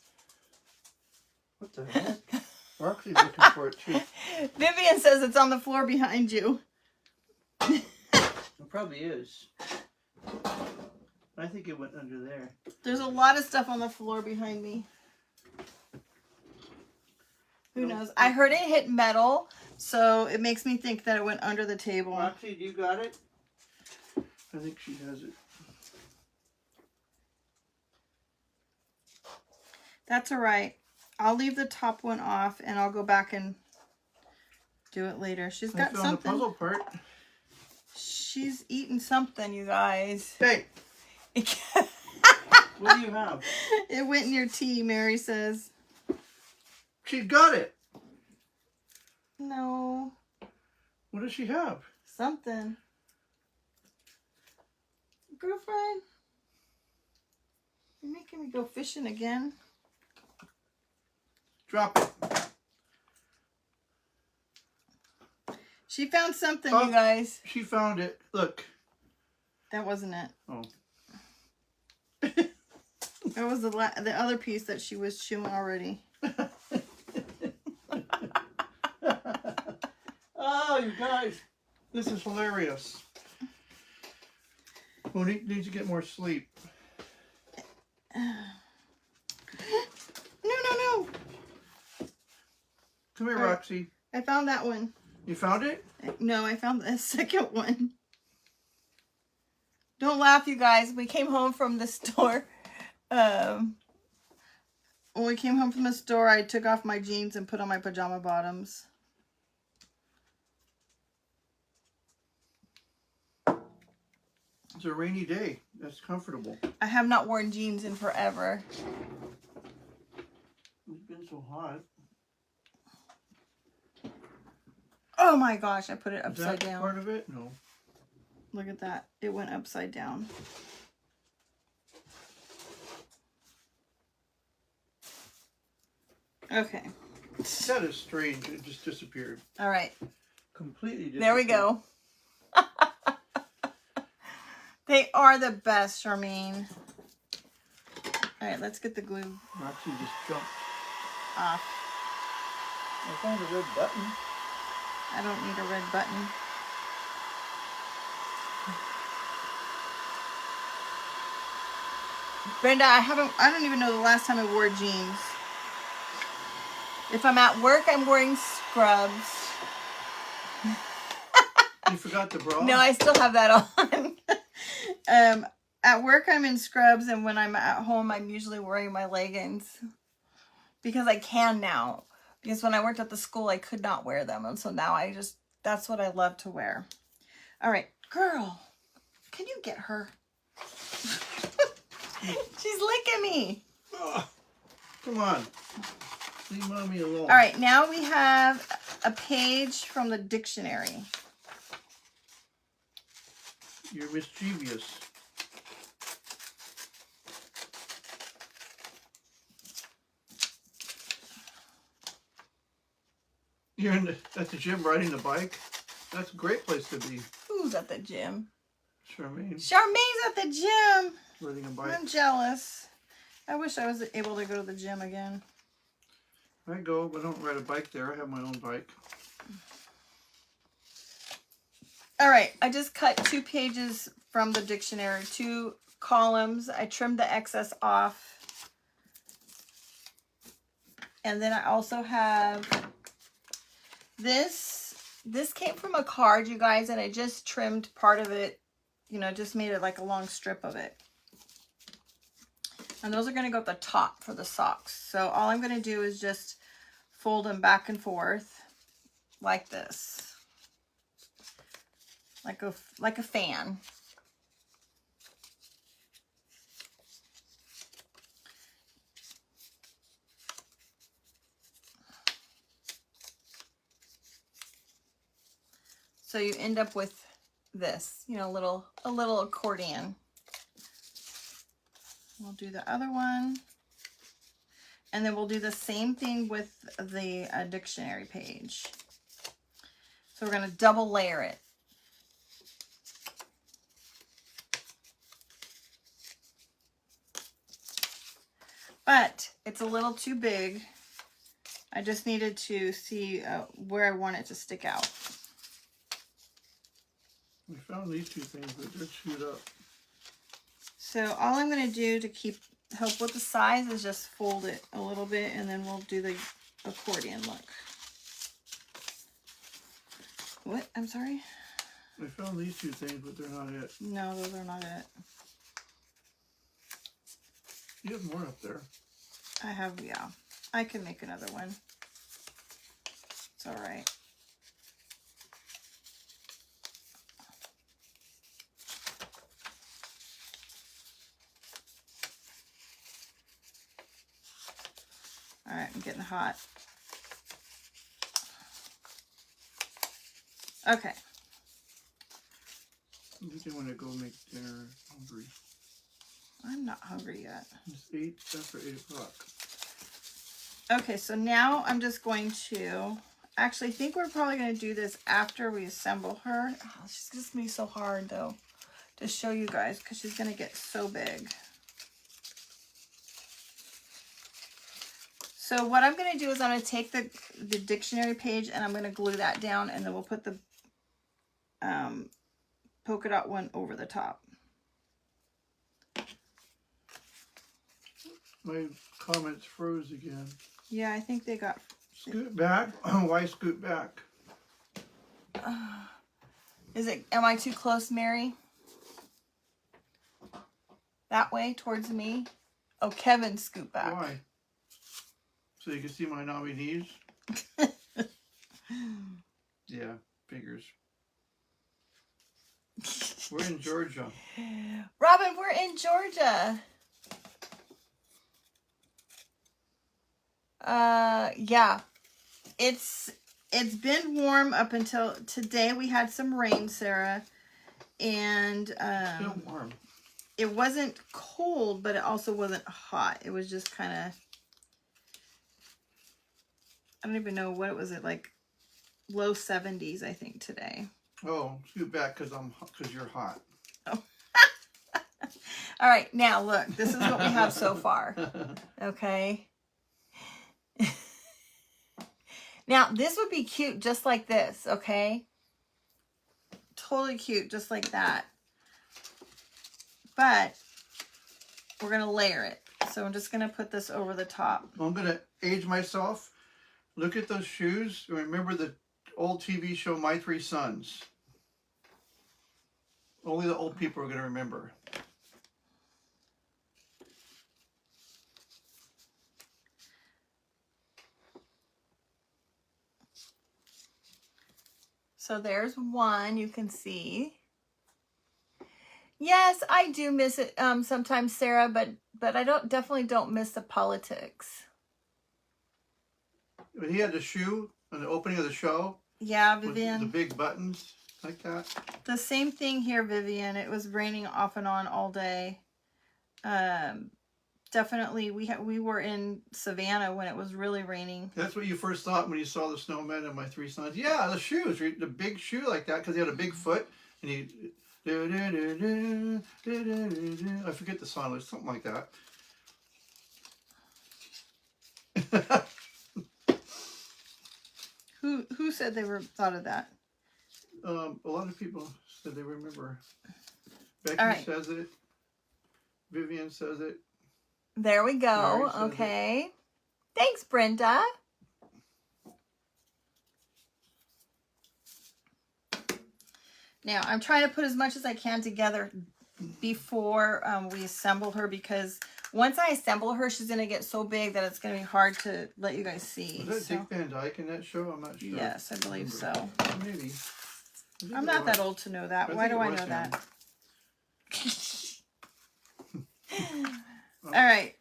Speaker 2: What the heck? Roxy's looking for it too.
Speaker 1: Vivian says it's on the floor behind you.
Speaker 2: It probably is. I think it went under there.
Speaker 1: There's a lot of stuff on the floor behind me. Who knows? I heard it hit metal, so it makes me think that it went under the table.
Speaker 2: Roxy, do you got it? I think she has it.
Speaker 1: That's all right. I'll leave the top one off and I'll go back and do it later. She's got
Speaker 2: I found
Speaker 1: something.
Speaker 2: the puzzle part.
Speaker 1: She's eating something, you guys.
Speaker 2: Hey, what do you have?
Speaker 1: It went in your tea, Mary says.
Speaker 2: She's got it.
Speaker 1: No.
Speaker 2: What does she have?
Speaker 1: Something. Girlfriend, you're making me go fishing again.
Speaker 2: Drop it.
Speaker 1: She found something,
Speaker 2: Oh.
Speaker 1: you guys.
Speaker 2: She found it. Look.
Speaker 1: That wasn't it.
Speaker 2: Oh.
Speaker 1: That was the other piece that she was chewing already.
Speaker 2: Oh, you guys. This is hilarious. Monique needs to get more sleep.
Speaker 1: No.
Speaker 2: Come here,
Speaker 1: All right.
Speaker 2: Roxy.
Speaker 1: I found that one.
Speaker 2: You found it?
Speaker 1: No, I found the second one. Don't laugh, you guys. We came home from the store. When we came home from the store, I took off my jeans and put on my pajama bottoms.
Speaker 2: It's a rainy day. That's comfortable.
Speaker 1: I have not worn jeans in forever.
Speaker 2: It's been so hot.
Speaker 1: Oh my gosh, I put it
Speaker 2: Is
Speaker 1: upside
Speaker 2: that
Speaker 1: down.
Speaker 2: part of it? No.
Speaker 1: Look at that. It went upside down. Okay.
Speaker 2: That is strange. It just disappeared.
Speaker 1: All right.
Speaker 2: Completely disappeared.
Speaker 1: There we go. They are the best, Charmaine. All right, let's get the glue
Speaker 2: Roxy just jumped.
Speaker 1: off.
Speaker 2: I found a red button.
Speaker 1: I don't need a red button. Brenda, I don't even know the last time I wore jeans. If I'm at work, I'm wearing scrubs.
Speaker 2: You forgot the bra?
Speaker 1: No, I still have that on. At work, I'm in scrubs, and when I'm at home, I'm usually wearing my leggings. Because I can now. Because when I worked at the school, I could not wear them. And so now that's what I love to wear. All right, girl, can you get her? She's licking me.
Speaker 2: Ugh. Come on. Leave mommy alone.
Speaker 1: All right, now we have a page from the dictionary.
Speaker 2: You're mischievous. You're at the gym riding the bike? That's a great place to be.
Speaker 1: Who's at the gym?
Speaker 2: Charmaine,
Speaker 1: Charmaine's at the gym.
Speaker 2: riding a bike.
Speaker 1: I'm jealous. I wish I was able to go to the gym again.
Speaker 2: I go, but I don't ride a bike there. I have my own bike.
Speaker 1: All right, I just cut 2 pages from the dictionary, 2 columns. I trimmed the excess off. And then I also have this. This came from a card, you guys, and I just trimmed part of it, you know, just made it like a long strip of it. And those are going to go at the top for the socks. So all I'm going to do is just fold them back and forth like this. Like a fan. So you end up with this, you know, a little accordion. We'll do the other one. And then we'll do the same thing with the dictionary page. So we're going to double layer it. but it's a little too big. I just needed to see where I want it to stick out.
Speaker 2: We found these two things, but they're chewed up.
Speaker 1: So all I'm going to do to help with the size is just fold it a little bit, and then we'll do the accordion look. What? I'm sorry?
Speaker 2: We found these two things, but they're not it.
Speaker 1: No, those are not it.
Speaker 2: You have more up there.
Speaker 1: I have, yeah. I can make another one. It's all right. All right, I'm getting hot. Okay.
Speaker 2: I think I want to go make dinner. Hungry.
Speaker 1: I'm not hungry yet.
Speaker 2: It's after 8 o'clock.
Speaker 1: Okay, so now I'm just going to, actually I think we're probably going to do this after we assemble her. Oh, she's just going to be so hard though to show you guys because she's going to get so big. So what I'm going to do is I'm going to take the dictionary page and I'm going to glue that down, and then we'll put the polka dot one over the top.
Speaker 2: My comments froze again.
Speaker 1: Yeah, I think they got...
Speaker 2: Scoot back? Why scoot back?
Speaker 1: Am I too close, Mary? That way, towards me? Oh, Kevin, scoot back.
Speaker 2: Why? So you can see my knobby knees? Yeah, figures. We're in Georgia.
Speaker 1: Robin, we're in Georgia. Yeah. It's been warm up until today. We had some rain, Sarah. And
Speaker 2: Still warm.
Speaker 1: it wasn't cold, but it also wasn't hot. It was just kind of, I don't even know what it was, like low 70s, I think, today.
Speaker 2: Oh, scoot back because you're hot.
Speaker 1: Oh. All right, now look, this is what we have so far. Okay. Now, this would be cute just like this, okay? Totally cute, just like that. But we're going to layer it. So I'm just going to put this over the top.
Speaker 2: I'm going to age myself. Look at those shoes. Remember the old TV show, My Three Sons. Only the old people are going to remember.
Speaker 1: So there's one, you can see. Yes, I do miss it sometimes, Sarah, but I definitely don't miss the politics.
Speaker 2: But he had the shoe on the opening of the show.
Speaker 1: Yeah, Vivian.
Speaker 2: With the big buttons like that.
Speaker 1: The same thing here, Vivian. It was raining off and on all day. Definitely, we were in Savannah when it was really raining.
Speaker 2: That's what you first thought when you saw the snowman and My Three Sons. Yeah, the shoes, the big shoe like that, because he had a big foot, and he, I forget the song, it was something like that.
Speaker 1: Who said they thought of that?
Speaker 2: A lot of people said they remember. Becky says it. Vivian says it.
Speaker 1: There we go. Okay. Thanks, Brenda. Now, I'm trying to put as much as I can together before we assemble her, because once I assemble her, she's going to get so big that it's going to be hard to let you guys see.
Speaker 2: Was that Dick Van Dyke in that show? I'm not sure.
Speaker 1: Yes, I believe so.
Speaker 2: Maybe.
Speaker 1: I'm not that old to know that. Why do I know that? All right.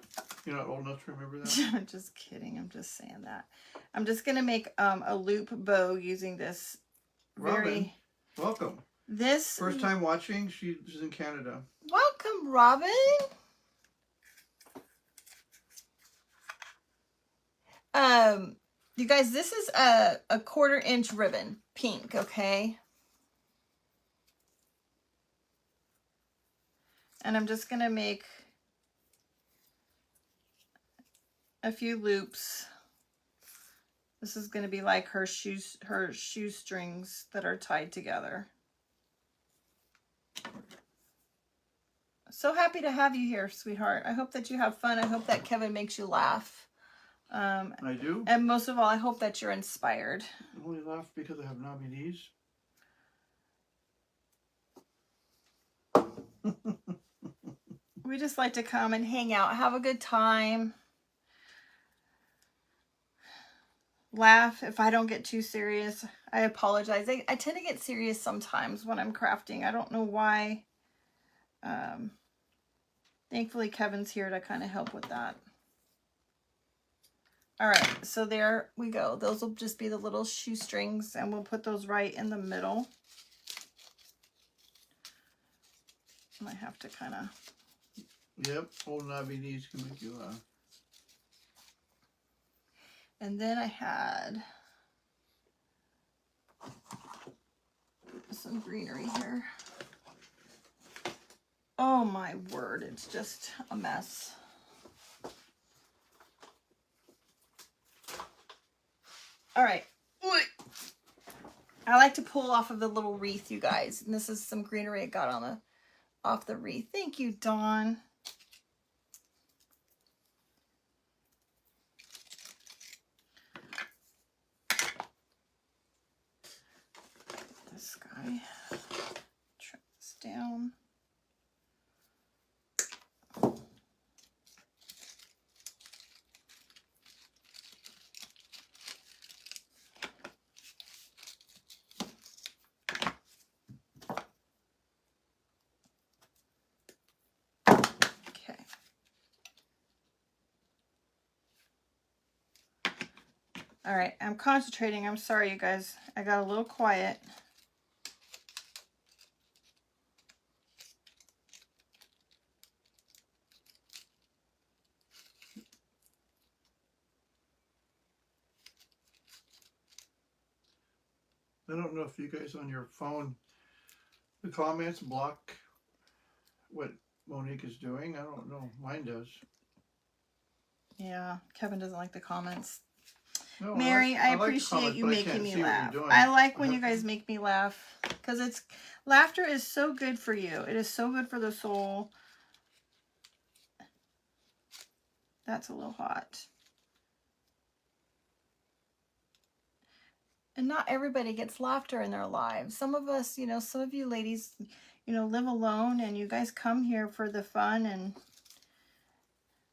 Speaker 2: You're not old enough to remember that?
Speaker 1: I'm just kidding. I'm just saying that. I'm just going to make a loop bow using this.
Speaker 2: Robin, welcome. First time watching. She's in Canada.
Speaker 1: Welcome, Robin. You guys, this is a 1/4 inch ribbon, pink, okay? And I'm just going to make a few loops. This is going to be like her shoestrings that are tied together. So happy to have you here, sweetheart. I hope that you have fun. I hope that Kevin makes you laugh.
Speaker 2: I do.
Speaker 1: And most of all, I hope that you're inspired.
Speaker 2: I only laugh because I have knobby knees.
Speaker 1: We just like to come and hang out, have a good time. Laugh if I don't get too serious. I apologize. I tend to get serious sometimes when I'm crafting. I don't know why. Thankfully, Kevin's here to kind of help with that. All right, so there we go. Those will just be the little shoestrings, and we'll put those right in the middle. And I have to kind of...
Speaker 2: Yep, old knobby knees can make you laugh.
Speaker 1: And then I had some greenery here. Oh my word, it's just a mess. All right. I like to pull off of the little wreath, you guys. And this is some greenery I got on the off the wreath. Thank you, Dawn. This guy. Trim this down. All right, I'm concentrating. I'm sorry, you guys. I got a little quiet.
Speaker 2: I don't know if you guys on your phone, the comments block what Monique is doing. I don't know. Mine does.
Speaker 1: Yeah, Kevin doesn't like the comments.
Speaker 2: No,
Speaker 1: Mary, I
Speaker 2: like
Speaker 1: appreciate
Speaker 2: comments,
Speaker 1: you making me laugh.
Speaker 2: I
Speaker 1: I like when you guys make me laugh because laughter is so good for you. It is so good for the soul. That's a little hot. And not everybody gets laughter in their lives. Some of us, some of you ladies, live alone and you guys come here for the fun and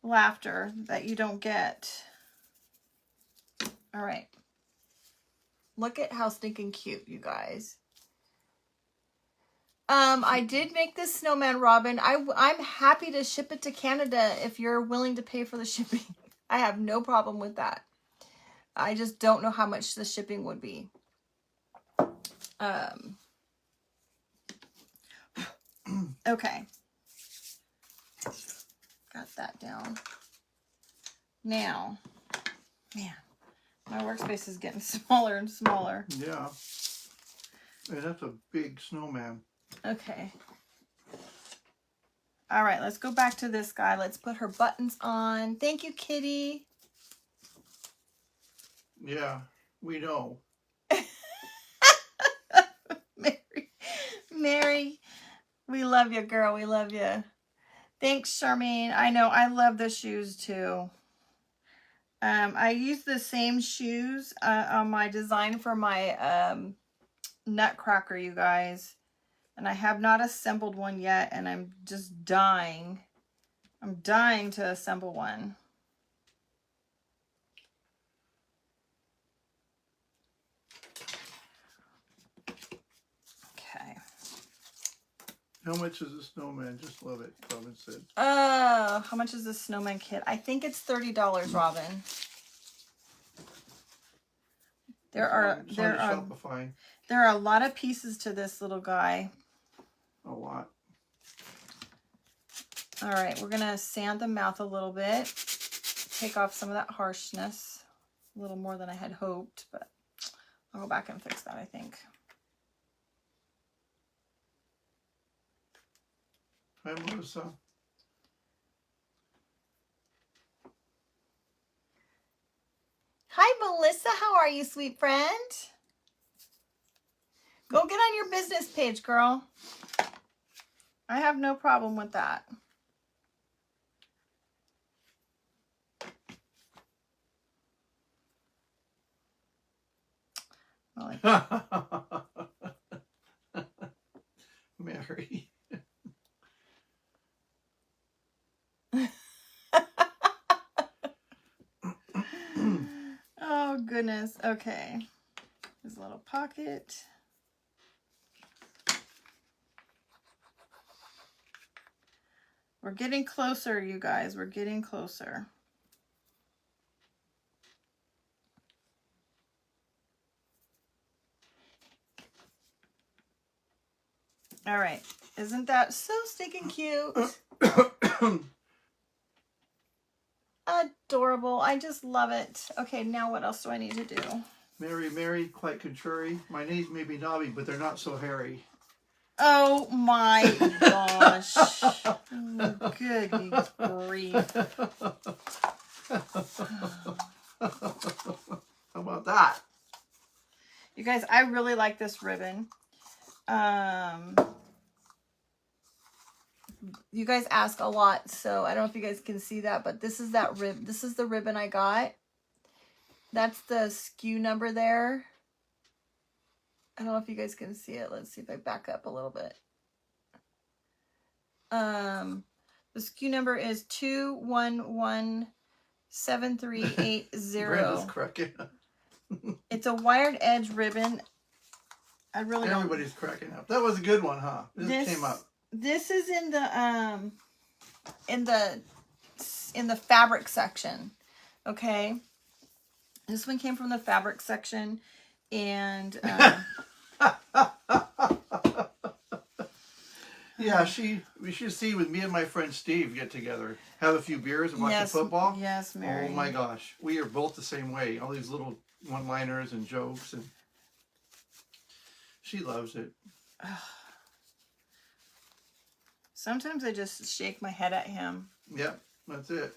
Speaker 1: laughter that you don't get. All right. Look at how stinking cute, you guys. I did make this snowman, Robin. I'm happy to ship it to Canada if you're willing to pay for the shipping. I have no problem with that. I just don't know how much the shipping would be. Okay. Got that down. Now, man, my workspace is getting smaller and smaller.
Speaker 2: Yeah. Hey, that's a big snowman.
Speaker 1: Okay. All right, let's go back to this guy. Let's put her buttons on. Thank you, Kitty.
Speaker 2: Yeah, we know.
Speaker 1: Mary, we love you, girl. We love you. Thanks, Charmaine. I know, I love the shoes too. I use the same shoes on my design for my nutcracker, you guys. And I have not assembled one yet, and I'm just dying. I'm dying to assemble one. Okay.
Speaker 2: How much is a snowman? Just love it, Robin said.
Speaker 1: How much is this snowman kit? I think it's $30, Robin. There are a lot of pieces to this little guy.
Speaker 2: A lot.
Speaker 1: All right, we're gonna sand the mouth a little bit, take off some of that harshness, a little more than I had hoped, but I'll go back and fix that, I think.
Speaker 2: Hi, Melissa.
Speaker 1: Melissa, how are you, sweet friend? Go get on your business page, girl. I have no problem with that.
Speaker 2: Mary.
Speaker 1: Oh, goodness. Okay. There's a little pocket. We're getting closer, you guys. We're getting closer. All right. Isn't that so stinking cute? Adorable. I just love it. Okay, now what else do I need to do?
Speaker 2: Mary, quite contrary. My nails may be knobby, but they're not so hairy.
Speaker 1: Oh my gosh. Oh, goodness grief.
Speaker 2: How about that?
Speaker 1: You guys, I really like this ribbon. You guys ask a lot, so I don't know if you guys can see that, but this is that this is the ribbon I got. That's the SKU number there. I don't know if you guys can see it. Let's see if I back up a little bit. The SKU number is 2117380.
Speaker 2: Brenda's cracking up.
Speaker 1: It's a wired edge ribbon. I really don't.
Speaker 2: Everybody's cracking up. That was a good one, huh? This came up.
Speaker 1: This is in the fabric section. Okay. This one came from the fabric section, and
Speaker 2: yeah, we should see with me and my friend Steve get together, have a few beers and watch the football.
Speaker 1: Yes, Mary.
Speaker 2: Oh my gosh, we are both the same way. All these little one-liners and jokes, and she loves it.
Speaker 1: Sometimes I just shake my head at him.
Speaker 2: Yep, that's it.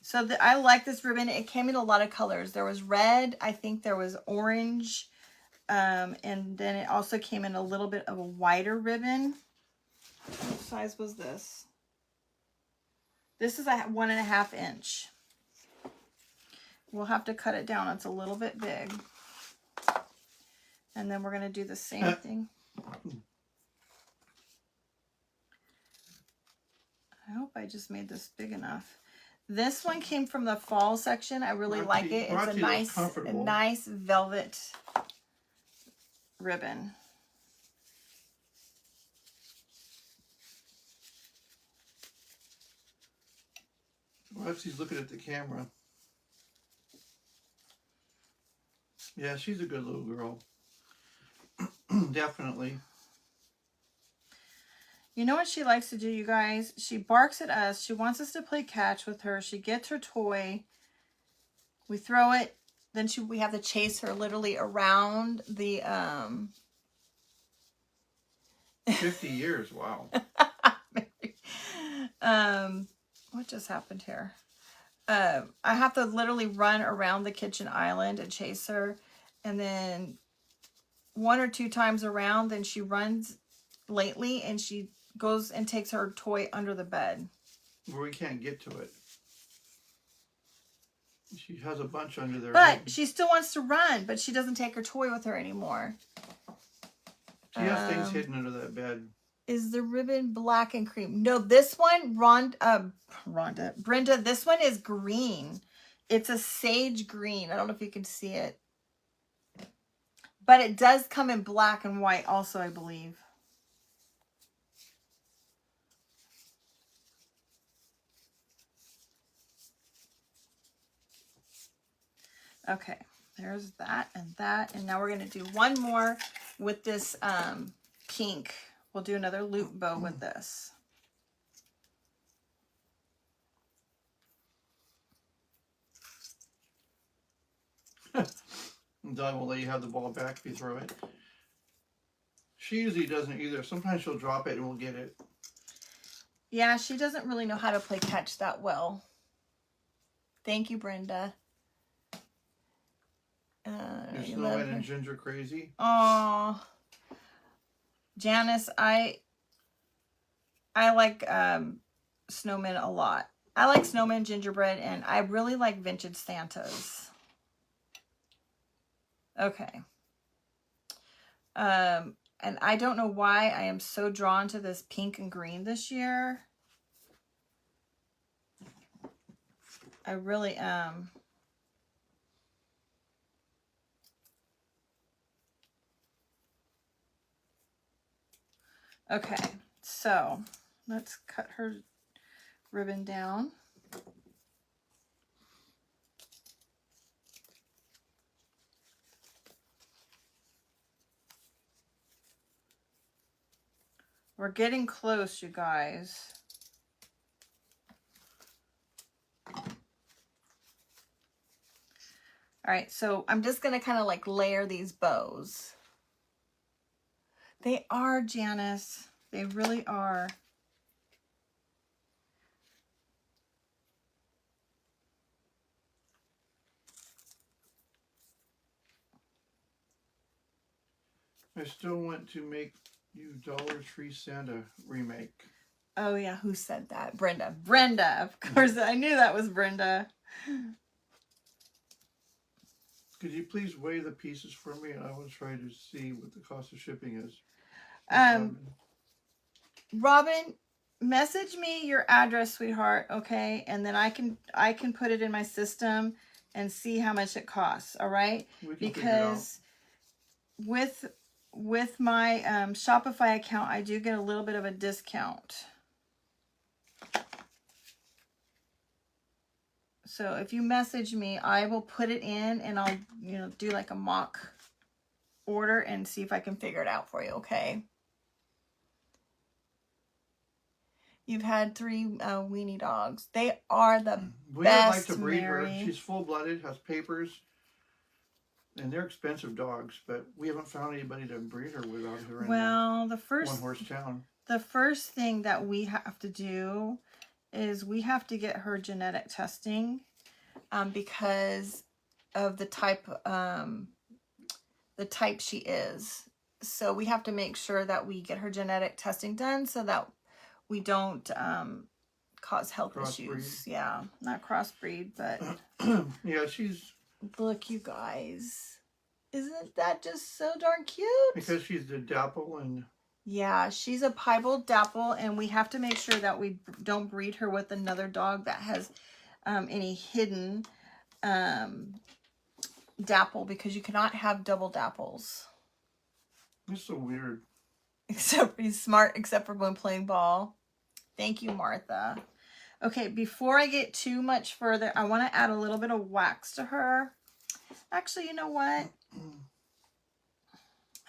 Speaker 1: So I like this ribbon. It came in a lot of colors. There was red. I think there was orange. And then it also came in a little bit of a wider ribbon. What size was this? This is a 1.5 inch. We'll have to cut it down. It's a little bit big. And then we're going to do the same thing. I hope I just made this big enough. This one came from the fall section. I really like it. It's a nice velvet ribbon.
Speaker 2: Roxy's looking at the camera. Yeah, she's a good little girl. Definitely.
Speaker 1: You know what she likes to do, you guys? She barks at us. She wants us to play catch with her. She gets her toy. We throw it. Then we have to chase her literally around the
Speaker 2: 50 years, wow.
Speaker 1: What just happened here? I have to literally run around the kitchen island and chase her. And then 1 or 2 times around, then she runs lately and she goes and takes her toy under the bed.
Speaker 2: Where we can't get to it. She has a bunch under there.
Speaker 1: But she still wants to run, but she doesn't take her toy with her anymore.
Speaker 2: She has things hidden under that bed.
Speaker 1: Is the ribbon black and cream? No, this one, Brenda, this one is green. It's a sage green. I don't know if you can see it. But it does come in black and white also, I believe. Okay, there's that. And now we're going to do one more with this pink. We'll do another loop bow with this.
Speaker 2: Don will let you have the ball back if you throw it. She usually doesn't either. Sometimes she'll drop it and we'll get it.
Speaker 1: Yeah, she doesn't really know how to play catch that well. Thank you, Brenda.
Speaker 2: Your snowman and Ginger crazy.
Speaker 1: Oh, Janice, I like snowmen a lot. I like snowman, gingerbread, and I really like vintage Santas. Okay. And I don't know why I am so drawn to this pink and green this year. I really am. Okay, so let's cut her ribbon down. We're getting close, you guys. All right, so I'm just going to kind of like layer these bows. They are, Janice. They really are.
Speaker 2: I still want to make you Dollar Tree Santa remake.
Speaker 1: Oh, yeah. Who said that? Brenda. Brenda. Of course, I knew that was Brenda.
Speaker 2: Could you please weigh the pieces for me? I will try to see what the cost of shipping is.
Speaker 1: Robin, message me your address, sweetheart, okay? And then I can put it in my system and see how much it costs, all right? Because with my Shopify account, I do get a little bit of a discount. So if you message me, I will put it in and I'll, do like a mock order and see if I can figure it out for you, okay? You've had 3 weenie dogs. They are the
Speaker 2: we
Speaker 1: best,
Speaker 2: would like to breed
Speaker 1: Mary.
Speaker 2: her. She's full-blooded, has papers, and they're expensive dogs, but we haven't found anybody to breed her without her in
Speaker 1: the
Speaker 2: one-horse town.
Speaker 1: The first thing that we have to do is we have to get her genetic testing because of the type she is. So we have to make sure that we get her genetic testing done so that we don't cause health issues. Yeah, not crossbreed, but
Speaker 2: yeah, she's.
Speaker 1: Look, you guys, isn't that just so darn cute?
Speaker 2: Because she's the dapple and.
Speaker 1: Yeah, she's a piebald dapple, and we have to make sure that we don't breed her with another dog that has any hidden dapple, because you cannot have double dapples.
Speaker 2: That's so weird.
Speaker 1: Except he's smart, except for when playing ball. Thank you, Martha. Okay, before I get too much further, I want to add a little bit of wax to her. Actually, you know what?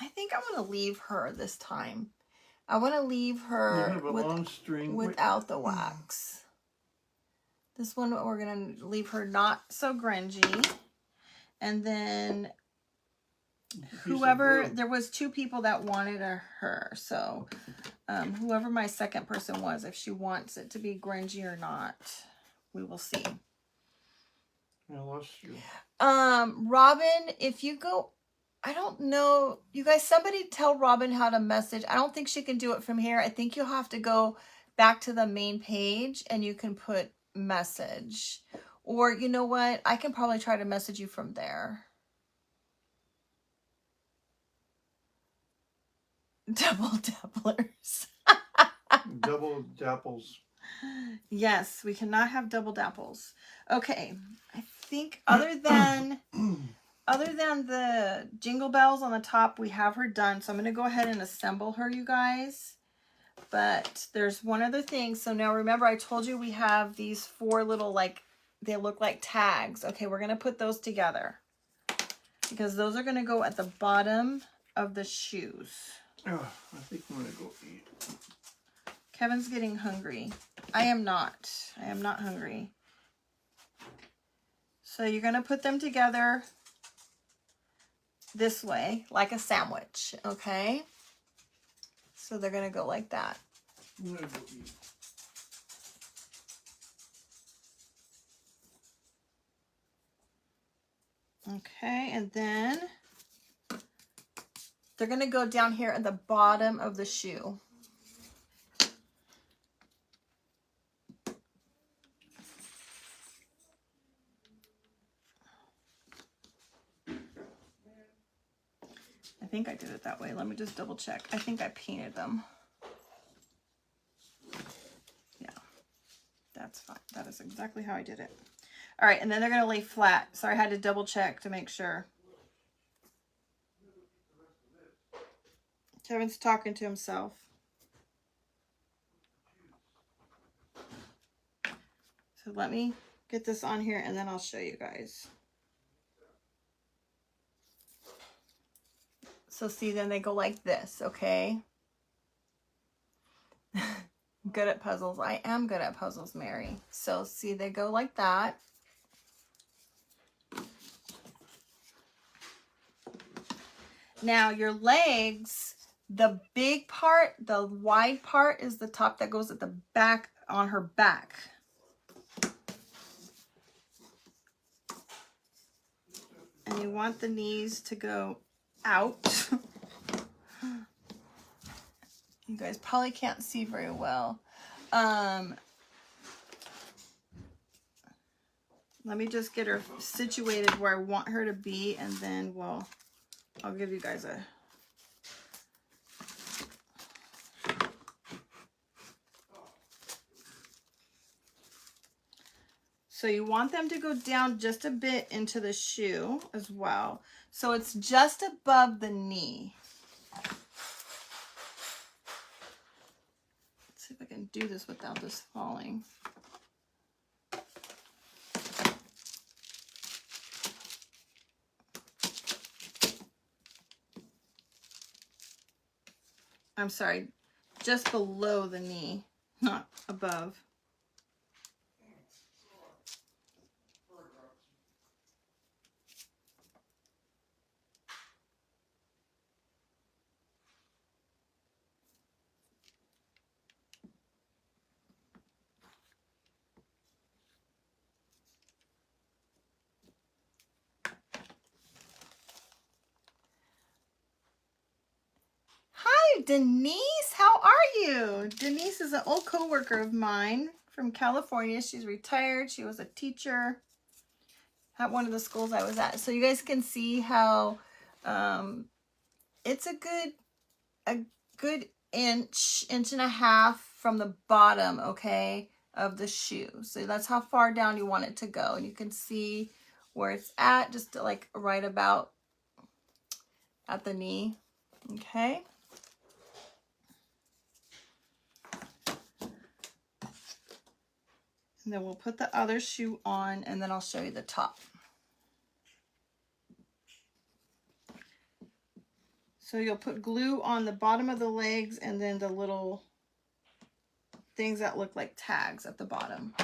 Speaker 1: I think I want to leave her this time. I want to leave her
Speaker 2: long string
Speaker 1: without the wax. This one, we're going to leave her not so grungy. And then whoever, there was 2 people that wanted her. So whoever my second person was, if she wants it to be grungy or not, we will see.
Speaker 2: I lost you.
Speaker 1: Robin, if you go, I don't know, you guys, somebody tell Robin how to message. I don't think she can do it from here. I think you'll have to go back to the main page and you can put message. Or you know what? I can probably try to message you from there. Double dapplers.
Speaker 2: Double dapples.
Speaker 1: Yes, we cannot have double dapples. Okay, I think other than the jingle bells on the top, we have her done. So I'm going to go ahead and assemble her, you guys. But there's one other thing. So now remember, I told you we have these 4 little, like, they look like tags. Okay, we're going to put those together because those are going to go at the bottom of the shoes.
Speaker 2: Oh, I think I'm going to go eat.
Speaker 1: Kevin's getting hungry. I am not. I am not hungry. So you're going to put them together this way, like a sandwich, okay? So they're going to go like that.
Speaker 2: I'm going to go eat.
Speaker 1: Okay, and then they're gonna go down here at the bottom of the shoe. I think I did it that way. Let me just double check. I think I painted them. Yeah, that's fine. That is exactly how I did it. All right, and then they're gonna lay flat. Sorry, I had to double check to make sure. Kevin's talking to himself. So let me get this on here and then I'll show you guys. So see, then they go like this, okay? Good at puzzles. I am good at puzzles, Mary. So see, they go like that. Now your legs, the big part, the wide part is the top that goes at the back on her back. And you want the knees to go out. You guys probably can't see very well. Let me just get her situated where I want her to be, and then I'll give you guys a... So you want them to go down just a bit into the shoe as well. So it's just above the knee. Let's see if I can do this without this falling. I'm sorry, just below the knee, not above. Hi, Denise. How are you? Denise is an old co-worker of mine from California. She's retired. She was a teacher at one of the schools I was at. So you guys can see how it's a good inch and a half from the bottom, okay, of the shoe. So that's how far down you want it to go. And you can see where it's at, just like right about at the knee, okay? And then we'll put the other shoe on, and then I'll show you the top. So you'll put glue on the bottom of the legs and then the little things that look like tags at the bottom.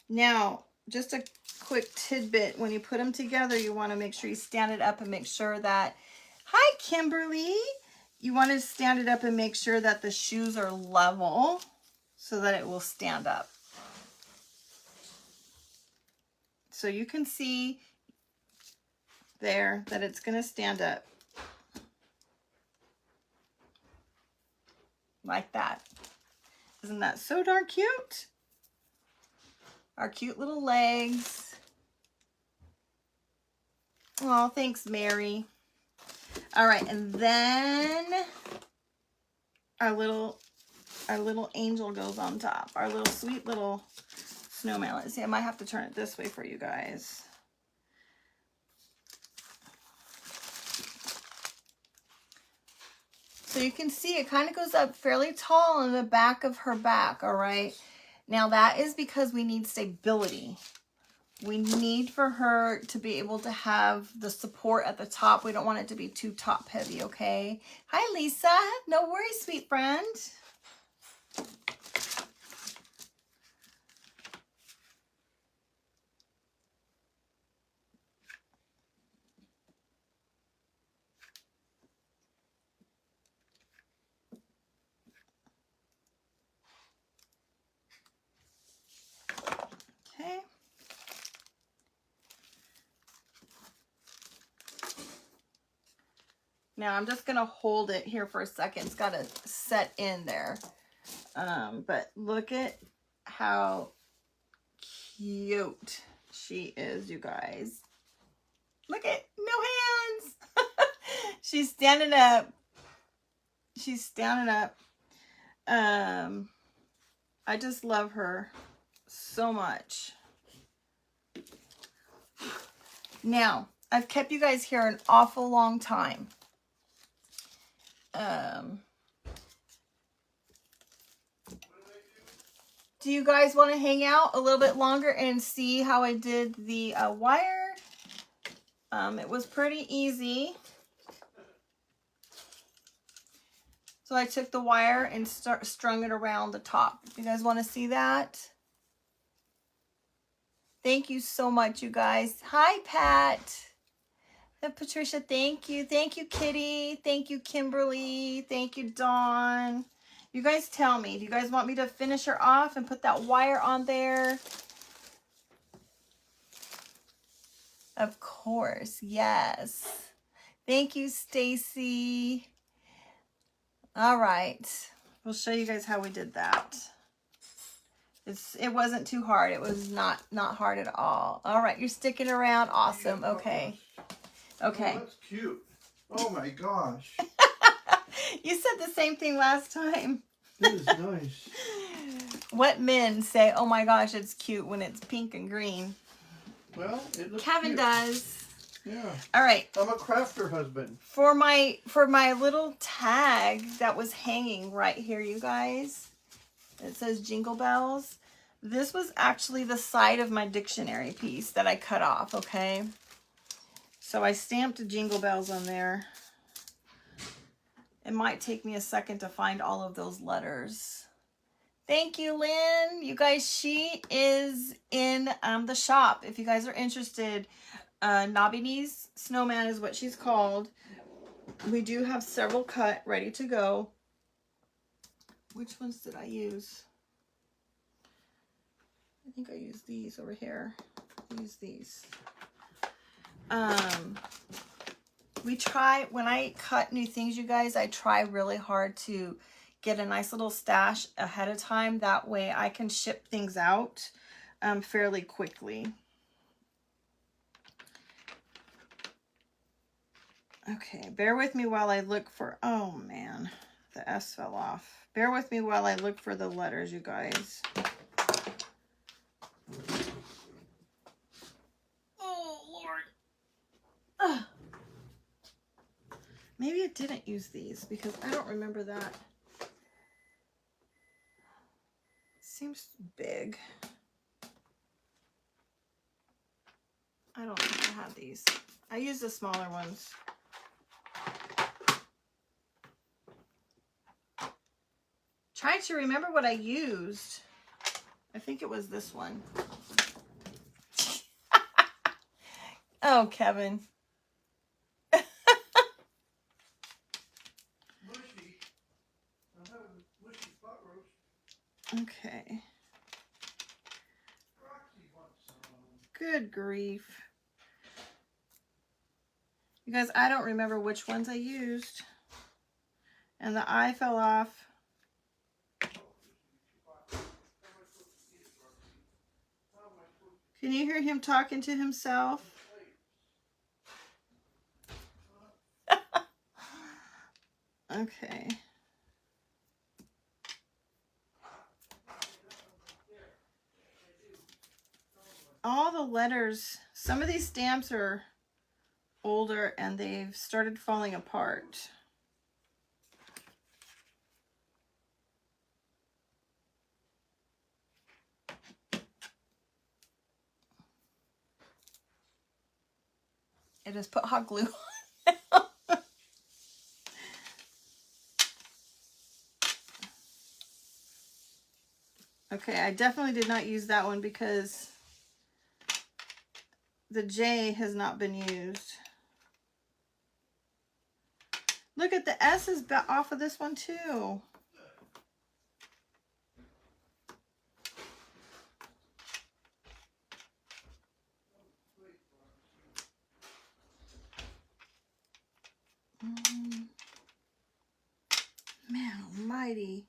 Speaker 1: Now, just a quick tidbit, when you put them together, you want to make sure you stand it up and make sure that, hi Kimberly, you want to stand it up and make sure that the shoes are level so that it will stand up. So you can see there that it's going to stand up like that. Isn't that so darn cute? Our cute little legs. Oh, thanks, Mary. All right, and then our little angel goes on top. Our little sweet little snowman. Let's see, I might have to turn it this way for you guys. So you can see it kind of goes up fairly tall in the back of her back, all right? Now that is because we need stability. We need for her to be able to have the support at the top. We don't want it to be too top heavy, okay? Hi, Lisa. No worries, sweet friend. Okay. Now I'm just gonna hold it here for a second. It's gotta set in there. But look at how cute she is, you guys. Look at, no hands. She's standing up. She's standing up. I just love her so much. Now, I've kept you guys here an awful long time. Do you guys want to hang out a little bit longer and see how I did the wire? It was pretty easy. So I took the wire and strung it around the top. You guys want to see that? Thank you so much, you guys. Hi, Pat. And Patricia, thank you. Thank you, Kitty. Thank you, Kimberly. Thank you, Dawn. You guys tell me. Do you guys want me to finish her off and put that wire on there? Of course, yes. Thank you, Stacy. All right. We'll show you guys how we did that. It wasn't too hard. It was not hard at all. All right, you're sticking around. Awesome. Okay. Okay.
Speaker 2: Oh, that's cute. Oh my gosh.
Speaker 1: You said the same thing last time.
Speaker 2: That is nice.
Speaker 1: What men say, oh my gosh, it's cute when it's pink and green?
Speaker 2: Well, it looks
Speaker 1: Kevin
Speaker 2: cute.
Speaker 1: does.
Speaker 2: Yeah.
Speaker 1: All right.
Speaker 2: I'm a crafter husband.
Speaker 1: For my little tag that was hanging right here, you guys, it says Jingle Bells. This was actually the side of my dictionary piece that I cut off, okay? So I stamped Jingle Bells on there. It might take me a second to find all of those letters. Thank you, Lynn. You guys, she is in the shop. If you guys are interested, Knobby Snowman is what she's called. We do have several cut, ready to go. Which ones did I use? I think I used these over here. Use these. We try, when I cut new things, you guys, I try really hard to get a nice little stash ahead of time. That way I can ship things out fairly quickly. Okay, bear with me while I look for, oh man, the S fell off. Bear with me while I look for the letters, you guys. Oh, Lord. Ugh. Maybe I didn't use these because I don't remember that. Seems big. I don't think I have these. I use the smaller ones. Trying to remember what I used. I think it was this one. Oh, Kevin. Okay. Good grief. You guys, I don't remember which ones I used. And the I fell off. Can you hear him talking to himself? Okay. All the letters, some of these stamps are older and they've started falling apart. I just put hot glue on. Okay, I definitely did not use that one because the J has not been used. Look at the S is off of this one too. Man almighty.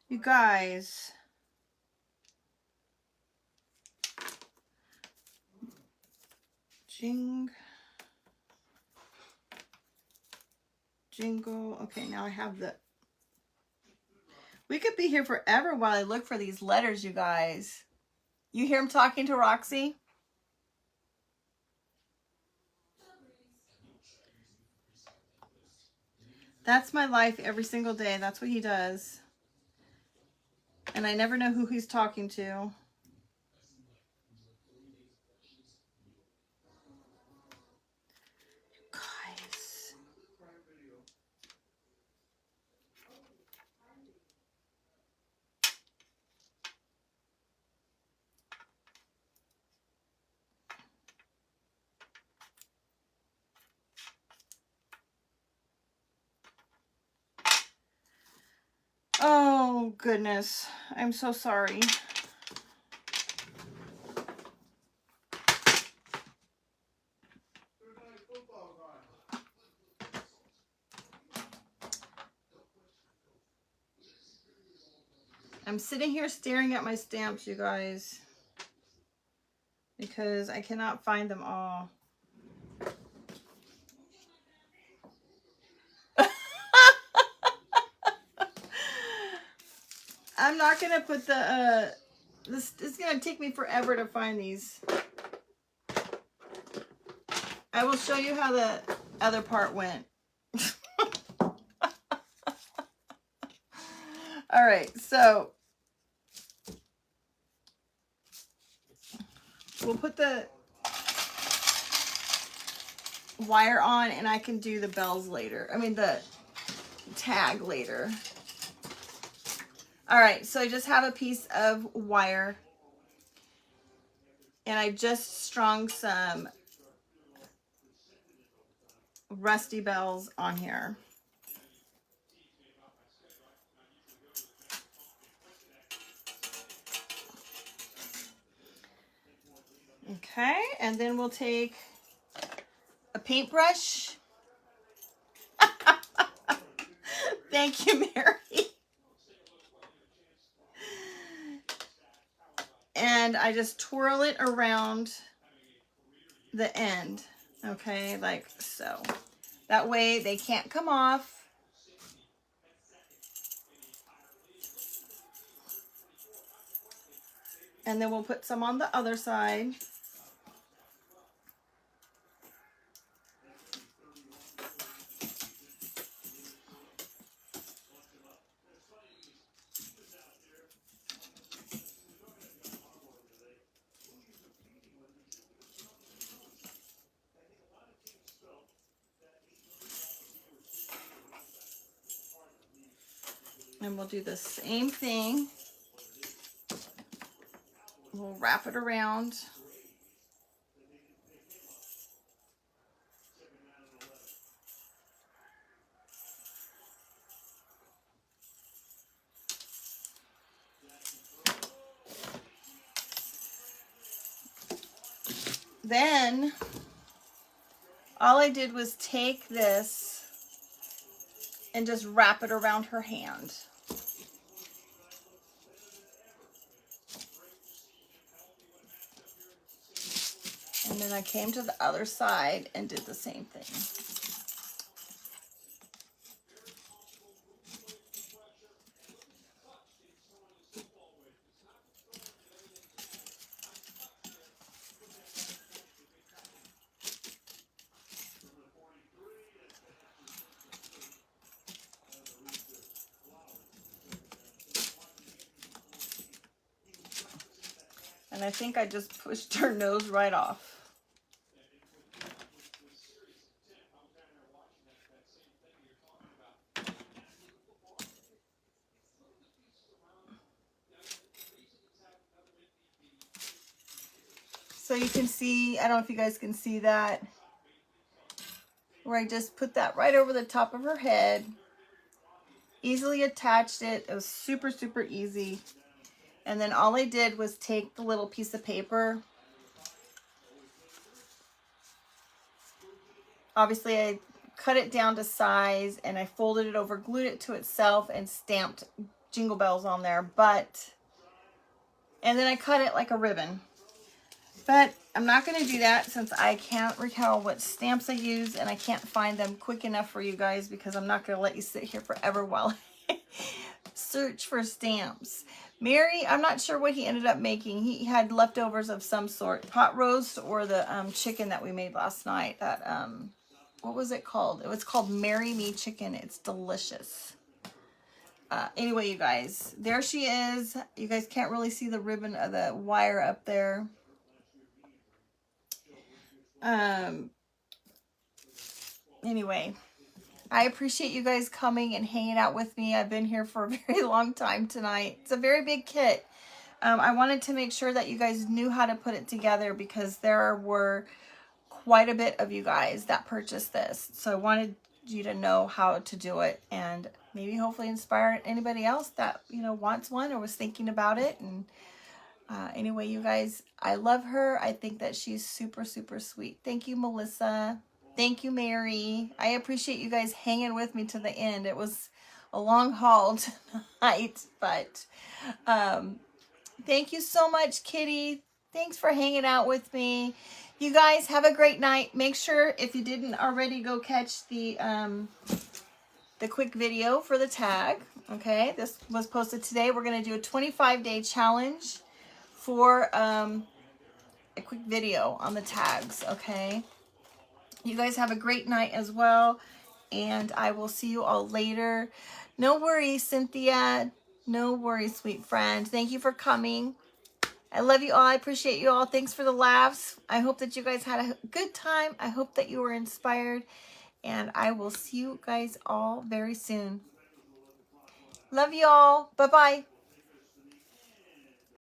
Speaker 1: You guys. Jingle. Okay, now I have the... We could be here forever while I look for these letters, you guys. You hear him talking to Roxy? That's my life every single day. That's what he does. And I never know who he's talking to. Guys. Oh, goodness. I'm so sorry. I'm sitting here staring at my stamps, you guys, because I cannot find them all. I'm not going to put the, this is going to take me forever to find these. I will show you how the other part went. All right, so we'll put the wire on and I can do the bells later. I mean, the tag later. All right, so I just have a piece of wire and I just strung some rusty bells on here. Okay, and then we'll take a paintbrush. Thank you, Mary. And I just twirl it around the end, okay, like so. That way they can't come off. And then we'll put some on the other side. And we'll do the same thing. We'll wrap it around. Then all I did was take this and just wrap it around her hand. And then I came to the other side and did the same thing. And I think I just pushed her nose right off. So you can see, I don't know if you guys can see that, where I just put that right over the top of her head. Easily attached it. It was super, super easy. And then all I did was take the little piece of paper. Obviously, I cut it down to size, and I folded it over, glued it to itself, and stamped Jingle Bells on there. And then I cut it like a ribbon. But I'm not going to do that since I can't recall what stamps I use, and I can't find them quick enough for you guys because I'm not going to let you sit here forever while I search for stamps. Mary, I'm not sure what he ended up making. He had leftovers of some sort. Pot roast or the chicken that we made last night. That, what was it called? It was called Marry Me Chicken. It's delicious. Anyway, you guys, there she is. You guys can't really see the ribbon of the wire up there. Anyway, I appreciate you guys coming and hanging out with me. I've been here for a very long time tonight. It's a very big kit. I wanted to make sure that you guys knew how to put it together because there were quite a bit of you guys that purchased this. So I wanted you to know how to do it and maybe hopefully inspire anybody else that, you know, wants one or was thinking about it. And anyway, you guys, I love her. I think that she's super, super sweet. Thank you, Melissa. Thank you, Mary. I appreciate you guys hanging with me to the end. It was a long haul tonight, but thank you so much, Kitty. Thanks for hanging out with me. You guys have a great night. Make sure, if you didn't already, go catch the quick video for the tag. Okay, this was posted today. We're going to do a 25-day challenge for a quick video on the tags. Okay, you guys have a great night as well, and I will see you all later. No worries, Cynthia. No worries, sweet friend. Thank you for coming. I love you all. I appreciate you all. Thanks for the laughs. I hope that you guys had a good time. I hope that you were inspired. And I will see you guys all very soon. Love you all. Bye-bye.